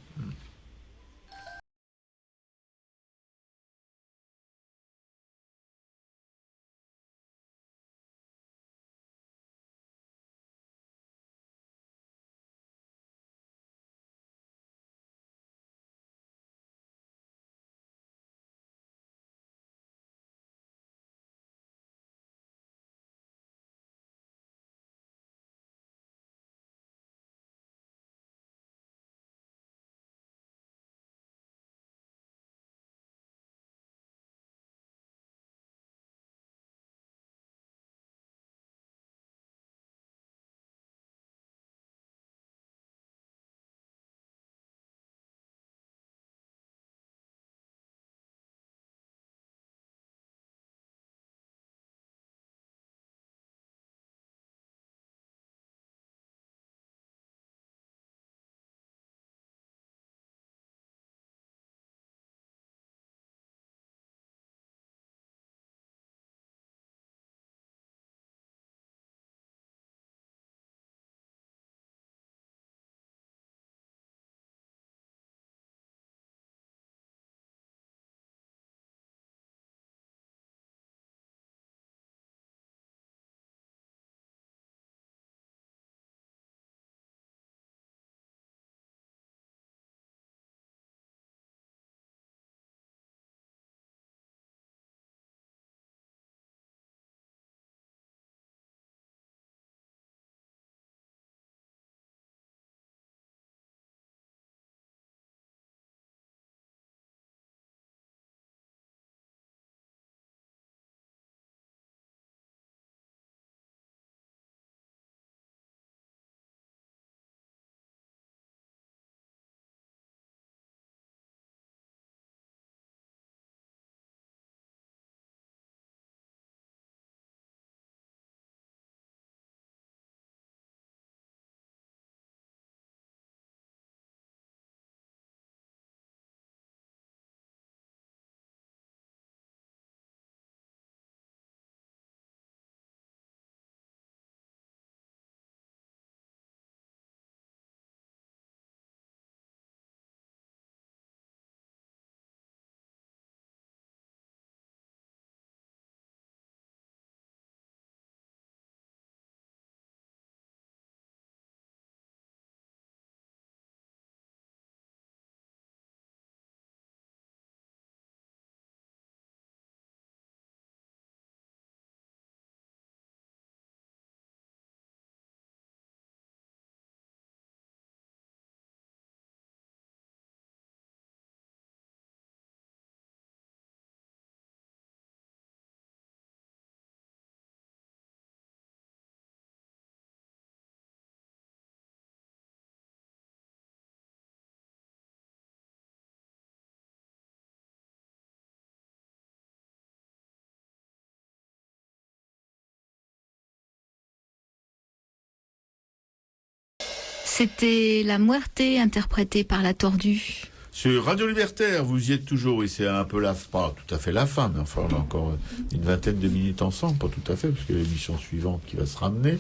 C'était La Muerte interprétée par La Tordue. Sur Radio Libertaire, vous y êtes toujours, et c'est un peu pas tout à fait la fin, mais enfin on a encore une vingtaine de minutes ensemble, pas tout à fait, parce que l'émission suivante qui va se ramener,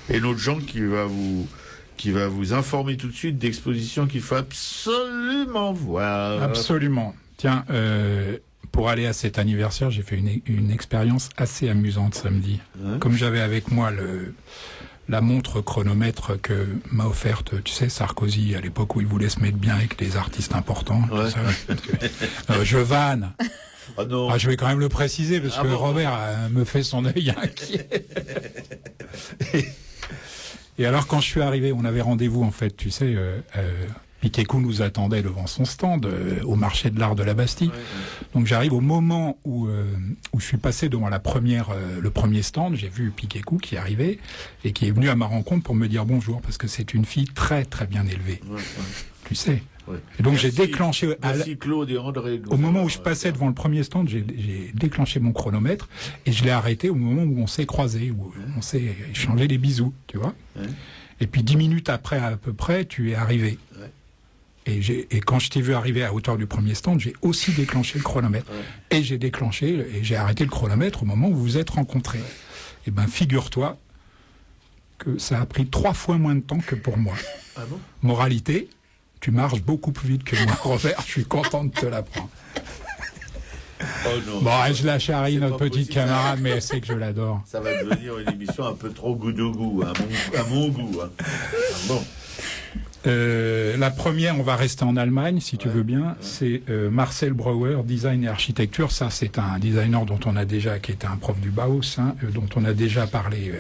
et l'autre Jean qui va vous informer tout de suite d'expositions qu'il faut absolument voir. Absolument. Tiens, pour aller à cet anniversaire, j'ai fait une expérience assez amusante samedi. Comme j'avais avec moi la montre chronomètre que m'a offerte, tu sais, Sarkozy, à l'époque où il voulait se mettre bien avec des artistes importants. Ouais. Ça. Je vanne. Ah non. Je vais quand même le préciser, parce que bon. Robert me fait son œil inquiet. Et alors, quand je suis arrivé, on avait rendez-vous, en fait, tu sais, Piquécou nous attendait devant son stand au marché de l'art de la Bastille. Ouais. Donc j'arrive au moment où je suis passé devant le premier stand, j'ai vu Piquécou qui arrivait et qui est venu à ma rencontre pour me dire bonjour, parce que c'est une fille très très bien élevée. Ouais. Tu sais. Ouais. Et donc j'ai déclenché Claude et André, au moment où je passais devant le premier stand, j'ai déclenché mon chronomètre et je l'ai arrêté au moment où on s'est croisés, où on s'est échangé des bisous, tu vois. Et puis 10 minutes après à peu près, tu es arrivé. Et quand je t'ai vu arriver à hauteur du premier stand, j'ai aussi déclenché le chronomètre. Et j'ai arrêté le chronomètre au moment où vous vous êtes rencontrés. Et ben, figure-toi que ça a pris 3 fois moins de temps que pour moi. Ah bon ? Moralité, tu marches beaucoup plus vite que moi, Robert. Je suis content de te l'apprendre. Oh non, bon, je la charrie, notre petite camarade, mais c'est que je l'adore. Ça va devenir une émission un peu trop goût, à mon goût. Hein. Bon. La première, on va rester en Allemagne, si tu veux bien, c'est Marcel Brauer, Design et Architecture. Ça, c'est un designer qui était un prof du Bauhaus, dont on a déjà parlé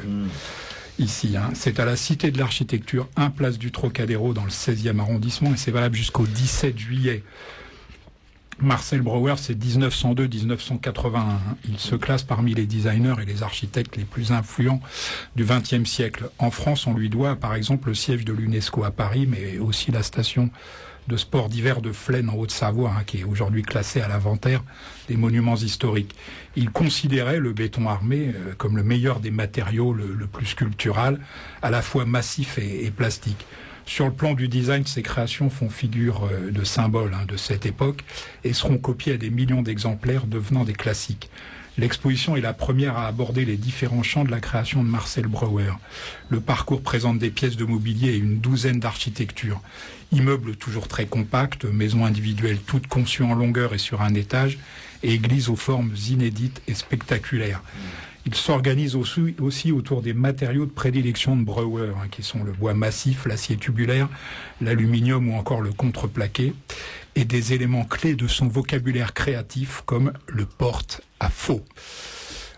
ici. C'est à la Cité de l'Architecture, 1 place du Trocadéro, dans le 16e arrondissement, et c'est valable jusqu'au 17 juillet. Marcel Brauer, c'est 1902-1981. Il se classe parmi les designers et les architectes les plus influents du XXe siècle. En France, on lui doit, par exemple, le siège de l'UNESCO à Paris, mais aussi la station de sport d'hiver de Flaine en Haute-Savoie, qui est aujourd'hui classée à l'inventaire des monuments historiques. Il considérait le béton armé comme le meilleur des matériaux, le plus sculptural, à la fois massif et plastique. Sur le plan du design, ces créations font figure de symboles de cette époque et seront copiées à des millions d'exemplaires, devenant des classiques. L'exposition est la première à aborder les différents champs de la création de Marcel Brauer. Le parcours présente des pièces de mobilier et une douzaine d'architectures. Immeubles toujours très compacts, maisons individuelles toutes conçues en longueur et sur un étage, et églises aux formes inédites et spectaculaires. Il s'organise aussi autour des matériaux de prédilection de Brauer, qui sont le bois massif, l'acier tubulaire, l'aluminium ou encore le contreplaqué, et des éléments clés de son vocabulaire créatif comme le porte-à-faux.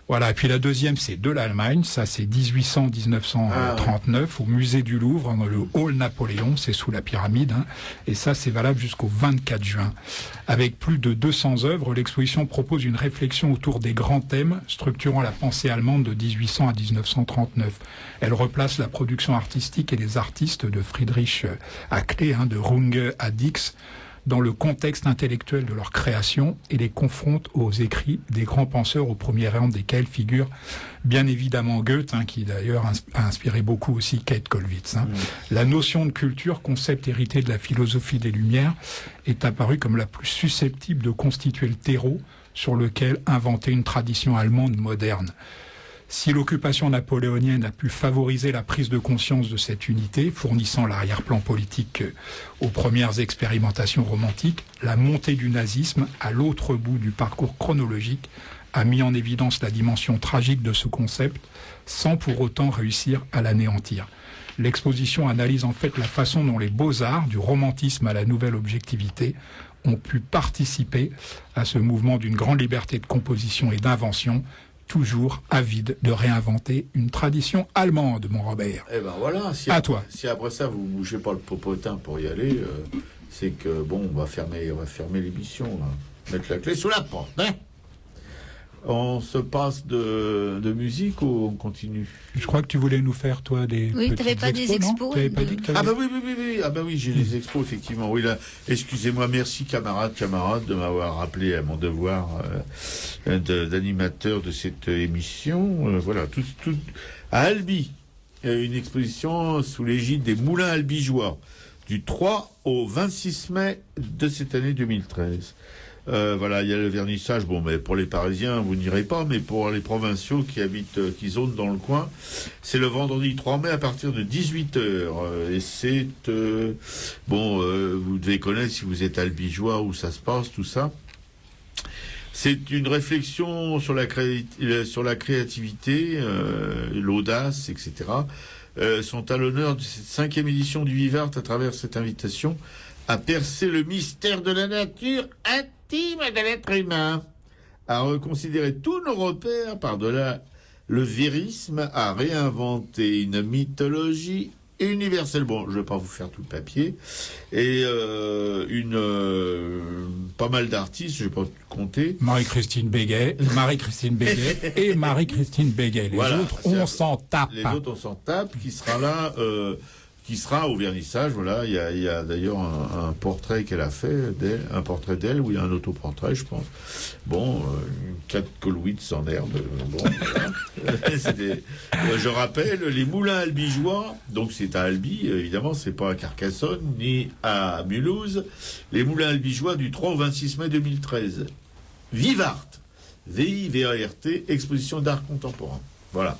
Voilà, et puis la deuxième, c'est de l'Allemagne, ça c'est 1800-1939, au musée du Louvre, dans le hall Napoléon, c'est sous la pyramide, et ça c'est valable jusqu'au 24 juin. Avec plus de 200 œuvres, l'exposition propose une réflexion autour des grands thèmes structurant la pensée allemande de 1800 à 1939. Elle replace la production artistique et les artistes de Friedrich Hackle, de Runge à Dix, dans le contexte intellectuel de leur création et les confronte aux écrits des grands penseurs, au premier rang desquels figure bien évidemment Goethe, qui d'ailleurs a inspiré beaucoup aussi Kate Kollwitz. La notion de culture, concept hérité de la philosophie des Lumières, est apparue comme la plus susceptible de constituer le terreau sur lequel inventer une tradition allemande moderne. Si l'occupation napoléonienne a pu favoriser la prise de conscience de cette unité, fournissant l'arrière-plan politique aux premières expérimentations romantiques, la montée du nazisme, à l'autre bout du parcours chronologique, a mis en évidence la dimension tragique de ce concept, sans pour autant réussir à l'anéantir. L'exposition analyse en fait la façon dont les beaux-arts, du romantisme à la nouvelle objectivité, ont pu participer à ce mouvement d'une grande liberté de composition et d'invention, toujours avide de réinventer une tradition allemande, mon Robert. Eh ben voilà, si après ça vous bougez pas le popotin pour y aller, c'est que bon, on va fermer l'émission, mettre la clé sous la porte. On se passe de musique ou on continue ? Je crois que tu voulais nous faire, toi, des Oui, tu n'avais pas des expos. Ah bah oui, j'ai des expos, effectivement. Oui, là, excusez-moi, merci camarades de m'avoir rappelé à mon devoir d'animateur de cette émission. Voilà, tout à Albi. une exposition sous l'égide des Moulins Albigeois du 3 au 26 mai de cette année 2013. Voilà, il y a le vernissage. Bon, mais pour les Parisiens, vous n'irez pas, mais pour les provinciaux qui zonent dans le coin, c'est le vendredi 3 mai à partir de 18h. Et c'est vous devez connaître si vous êtes albigeois où ça se passe, tout ça. C'est une réflexion sur la créativité, l'audace, etc. Sont à l'honneur de cette 5e édition du Vivart à travers cette invitation à percer le mystère de la nature intime de l'être humain, à reconsidérer tous nos repères par-delà le vérisme, à réinventer une mythologie universelle. Bon, je ne vais pas vous faire tout le papier. Et pas mal d'artistes, je ne vais pas compter. Marie-Christine Béguet et Marie-Christine Béguet. Les autres, on s'en tape. Les autres, on s'en tape, qui sera là... qui sera au vernissage. Voilà, il y a d'ailleurs un portrait qu'elle a fait, un portrait d'elle, où il y a un autoportrait, je pense. Bon, une 4 Colwitz en herbe. Bon, voilà. Je rappelle, les Moulins Albigeois, donc c'est à Albi, évidemment, c'est pas à Carcassonne, ni à Mulhouse. Les Moulins Albigeois du 3 au 26 mai 2013. Vivart, V-I-V-A-R-T, exposition d'art contemporain. Voilà.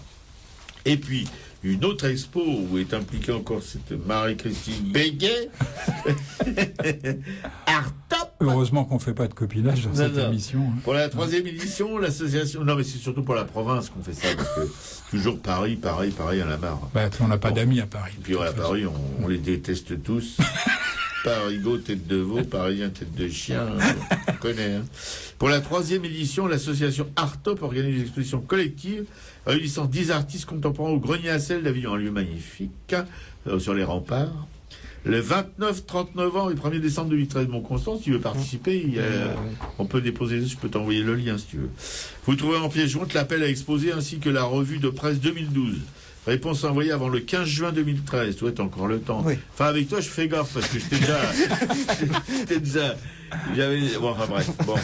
Et puis, une autre expo où est impliquée encore cette Marie-Christine Béguet. Art Top. Heureusement qu'on ne fait pas de copinage dans cette émission. Hein. Pour la 3e édition, l'association... Non, mais c'est surtout pour la province qu'on fait ça, parce que toujours Paris, pareil, à la marre. Bah, on n'a pas d'amis à Paris. Puis à Paris, on les déteste tous. Parigot, tête de veau, Parisien, tête de chien, on connaît. Hein. Pour la 3e édition, l'association Art Top organise une exposition collective réunissant 10 artistes contemporains au Grenier à Sel d'Avignon, un lieu magnifique, sur les remparts. Le 29-30 novembre et 1er décembre 2013, mon Constant, si tu veux participer, on peut déposer, je peux t'envoyer le lien si tu veux. Vous trouvez en pièce jointe l'appel à exposer ainsi que la revue de presse 2012. Réponse envoyée avant le 15 juin 2013. Tu vois, t'as encore le temps. Oui. Enfin, avec toi, je fais gaffe parce que j'étais déjà. Bon, enfin bref. Bon.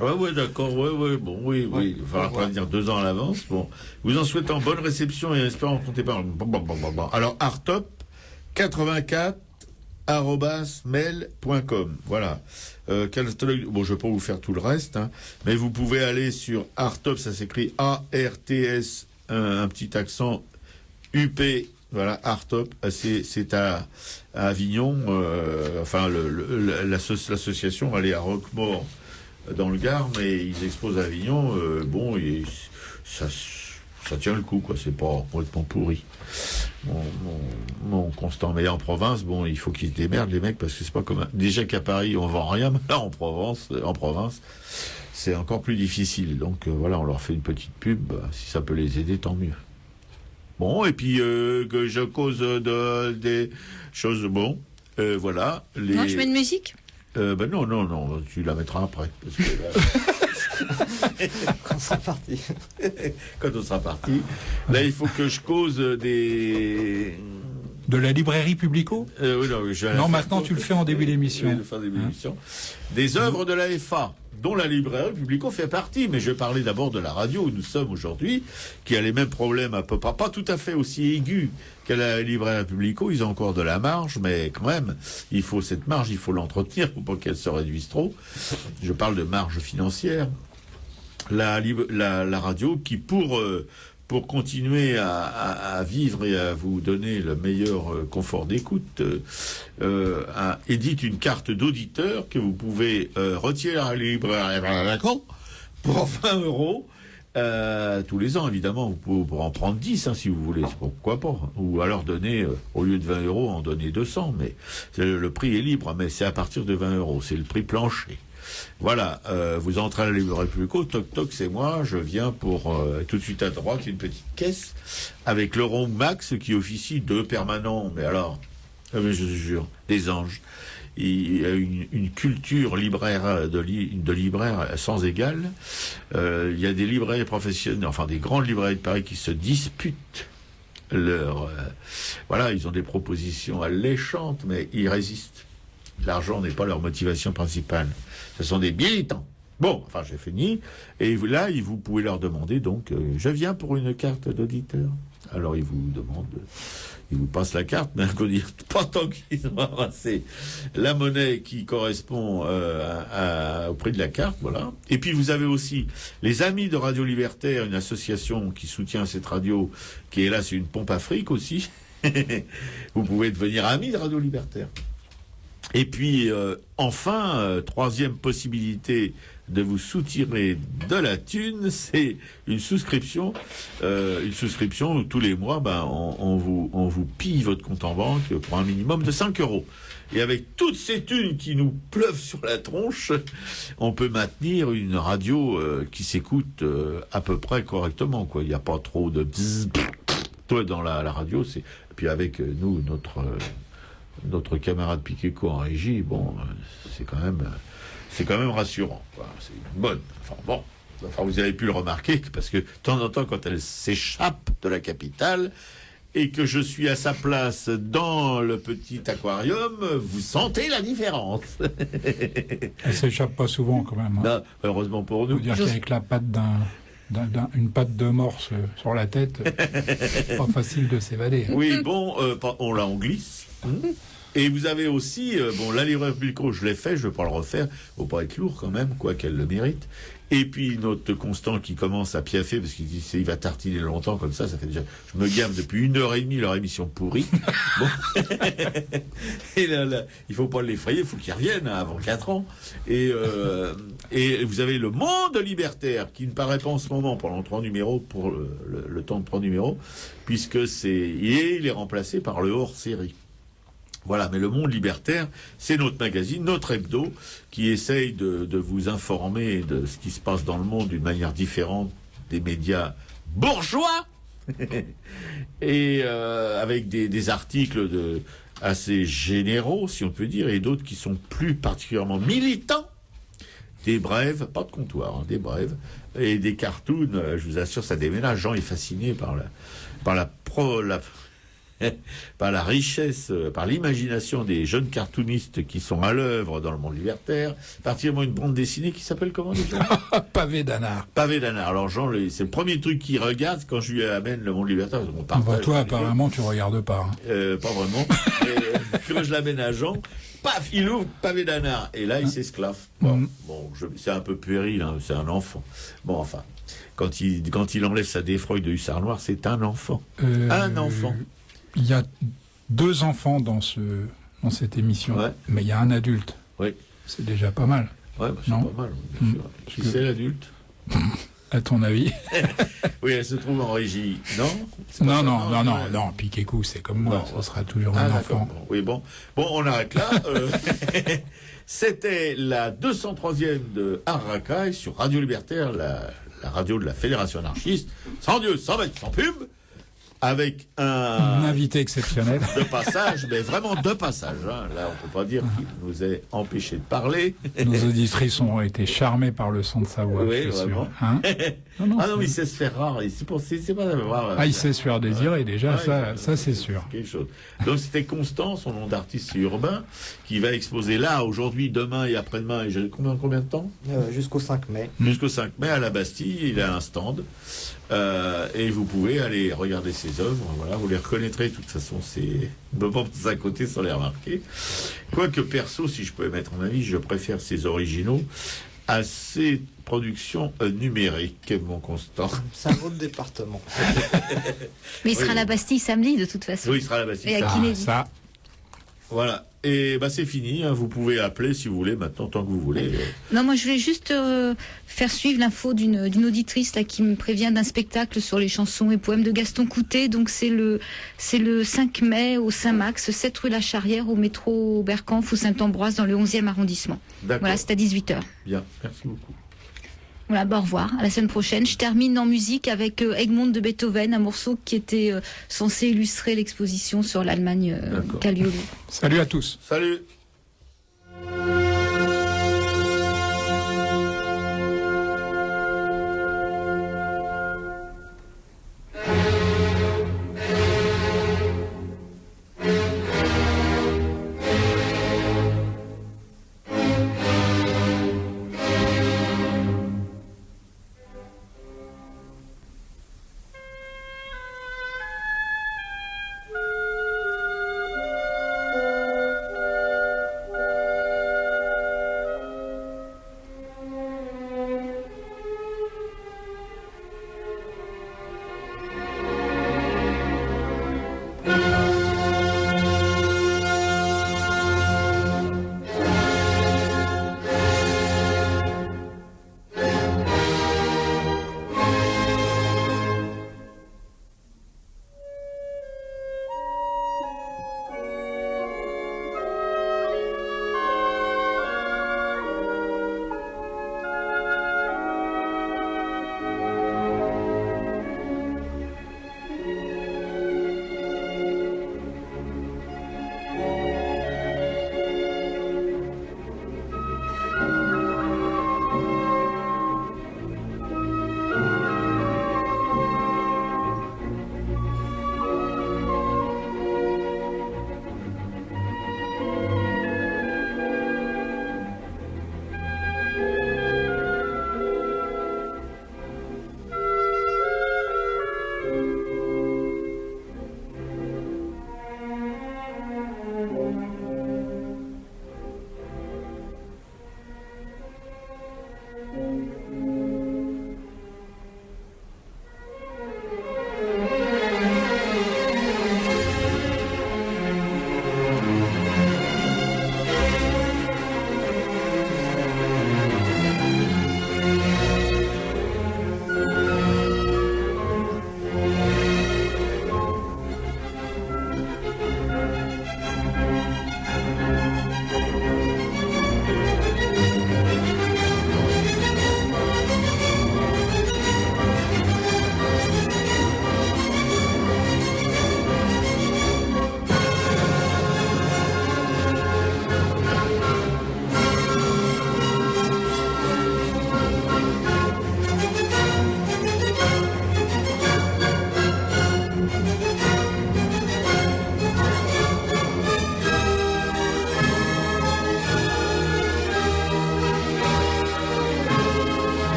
Ouais, d'accord. Ouais. Bon, oui. Il va falloir dire 2 ans à l'avance. Bon. Vous en souhaitant bonne réception et espérant compter par. Bon. Alors, artop 84@mail.com. Voilà. Catalogue. Bon, je vais pas vous faire tout le reste, hein, mais vous pouvez aller sur artop, ça s'écrit ARTS. Un petit accent UP, voilà, Artop, c'est à Avignon, l'association, elle est à Roquemort, dans le Gard, mais ils exposent à Avignon, ça tient le coup, quoi, c'est pas complètement pourri. Mon Constant, mais en province, bon, il faut qu'ils se démerdent, les mecs, parce que c'est pas comme déjà qu'à Paris, on vend rien, mais là, en province, c'est encore plus difficile. Donc voilà, on leur fait une petite pub. Si ça peut les aider, tant mieux. Bon, et puis que je cause des choses. Bon, voilà. Non, je mets une musique. Non, tu la mettras après. Parce que, quand on sera parti. Quand on sera parti. Là, il faut que je cause des... De la librairie Publico oui, non, maintenant tu le fais en début d'émission. Des œuvres de la FA, dont la librairie Publico fait partie. Mais je vais parler d'abord de la radio où nous sommes aujourd'hui, qui a les mêmes problèmes à peu près, pas tout à fait aussi aigus qu'à la librairie Publico. Ils ont encore de la marge, mais quand même, il faut cette marge, il faut l'entretenir pour pas qu'elle se réduise trop. Je parle de marge financière. La radio qui, pour continuer à vivre et à vous donner le meilleur confort d'écoute, édite une carte d'auditeur que vous pouvez retirer à la librairie pour 20 €. Tous les ans, évidemment, vous pouvez en prendre 10 si vous voulez, pourquoi pas. Ou alors donner, au lieu de 20 €, en donner 200. Mais le prix est libre, mais c'est à partir de 20 €. C'est le prix plancher. Voilà, vous entrez à la librairie Publico, toc toc, c'est moi, je viens pour tout de suite à droite une petite caisse avec Laurent Max qui officie de permanent, mais alors, je vous jure, des anges. Il y a une culture libraire de libraire sans égale. Il y a des libraires professionnels, enfin des grandes librairies de Paris qui se disputent voilà, ils ont des propositions alléchantes, mais ils résistent. L'argent n'est pas leur motivation principale. Ce sont des militants. Bon, enfin, j'ai fini. Et là, vous pouvez leur demander, donc, je viens pour une carte d'auditeur. Alors, ils vous demandent, ils vous passent la carte, mais pas tant qu'ils ont ramassé la monnaie qui correspond au prix de la carte, voilà. Et puis, vous avez aussi les Amis de Radio Libertaire, une association qui soutient cette radio, qui est là, c'est une pompe à fric aussi. Vous pouvez devenir ami de Radio Libertaire. Et puis, enfin, troisième possibilité de vous soutirer de la thune, c'est une souscription où tous les mois, on vous pille votre compte en banque pour un minimum de 5 €. Et avec toutes ces thunes qui nous pleuvent sur la tronche, on peut maintenir une radio qui s'écoute à peu près correctement, quoi. Il n'y a pas trop de bzzz, toi dans la radio, c'est. Et puis avec nous, notre camarade Piqueco en régie, bon, c'est quand même rassurant, quoi. C'est une bonne. Enfin bon, vous avez pu le remarquer parce que de temps en temps, quand elle s'échappe de la capitale et que je suis à sa place dans le petit aquarium, vous sentez la différence. Elle s'échappe pas souvent quand même. Hein. Non, heureusement pour nous. Faut dire qu'avec la patte une patte de morse sur la tête, pas facile de s'évader. Oui, bon, on glisse. Et vous avez aussi, la livreur publico, je l'ai fait, je ne vais pas le refaire, faut pas être lourd quand même, quoi qu'elle le mérite. Et puis notre Constant qui commence à piaffer, parce qu'il dit il va tartiner longtemps comme ça fait déjà, je me gave depuis 1h30 leur émission pourrie. Bon. Et là, il faut pas l'effrayer, il faut qu'il revienne avant 4 ans. Et vous avez le Monde Libertaire, qui ne paraît pas en ce moment pendant 3 numéros, pour le temps de 3 numéros, puisque il est remplacé par le hors-série. Voilà, mais le Monde Libertaire, c'est notre magazine, notre hebdo, qui essaye de vous informer de ce qui se passe dans le monde d'une manière différente des médias bourgeois, et avec des articles assez généraux, si on peut dire, et d'autres qui sont plus particulièrement militants, des brèves, pas de comptoir, hein, des brèves, et des cartoons, je vous assure, ça déménage. Jean est fasciné par la richesse, par l'imagination des jeunes cartoonistes qui sont à l'œuvre dans le Monde Libertaire, particulièrement une bande dessinée qui s'appelle comment déjà? Pavé d'Anard. Pavé d'Anard. Alors Jean, c'est le premier truc qu'il regarde quand je lui amène le Monde Libertaire. On partage, toi, apparemment, tu regardes pas. Hein. Pas vraiment. Quand je l'amène à Jean, paf, il ouvre Pavé d'Anard. Et là, il s'esclave. C'est un peu puéril, hein, c'est un enfant. Bon, enfin, quand il enlève sa défroque de hussard noir, c'est un enfant. Un enfant. Il y a 2 enfants dans cette émission, mais il y a un adulte. Oui. C'est déjà pas mal. Oui, c'est pas mal, bien sûr. Qui c'est l'adulte? À ton avis? Oui, elle se trouve en régie. Non, non. Piqueco, c'est comme moi, ça sera toujours un enfant. Bon. Oui, bon, on arrête là. C'était la 203e de Arracaille sur Radio Libertaire, la radio de la Fédération anarchiste. Sans Dieu, sans maître, sans pub. Avec un invité exceptionnel. De passage, mais vraiment de passage. Hein. Là, on ne peut pas dire qu'il nous ait empêché de parler. Nos auditrices ont été charmées par le son de sa voix. Oui, vraiment. Hein non, mais il sait se faire rare. C'est pas rare. Il sait se faire désirer, déjà, ça c'est sûr. Quelque chose. Donc, c'était Constant, son nom d'artiste urbain, qui va exposer là, aujourd'hui, demain et après-demain. Et combien de temps? Jusqu'au 5 mai. Jusqu'au 5 mai, à la Bastille, il a un stand. Et vous pouvez aller regarder ses œuvres, voilà, vous les reconnaîtrez, de toute façon, c'est ne pas passer à côté sans les remarquer. Quoique perso, si je pouvais mettre mon avis, je préfère ses originaux à ses productions numériques, mon Constant. C'est un autre département. Mais il sera à la Bastille samedi, de toute façon. Oui, il sera à la Bastille. Ça. Voilà. Et c'est fini, hein. Vous pouvez appeler si vous voulez, maintenant, tant que vous voulez. Non, moi je voulais juste faire suivre l'info d'une auditrice là, qui me prévient d'un spectacle sur les chansons et poèmes de Gaston Coutet. Donc c'est le 5 mai au Saint-Max, 7 rue La Charrière, au métro Bercanf ou Saint-Ambroise, dans le 11e arrondissement. D'accord. Voilà, c'est à 18h. Bien, merci beaucoup. Voilà, au revoir, à la semaine prochaine. Je termine en musique avec Egmont de Beethoven, un morceau qui était censé illustrer l'exposition sur l'Allemagne qu'a lieu. Salut à tous. Salut.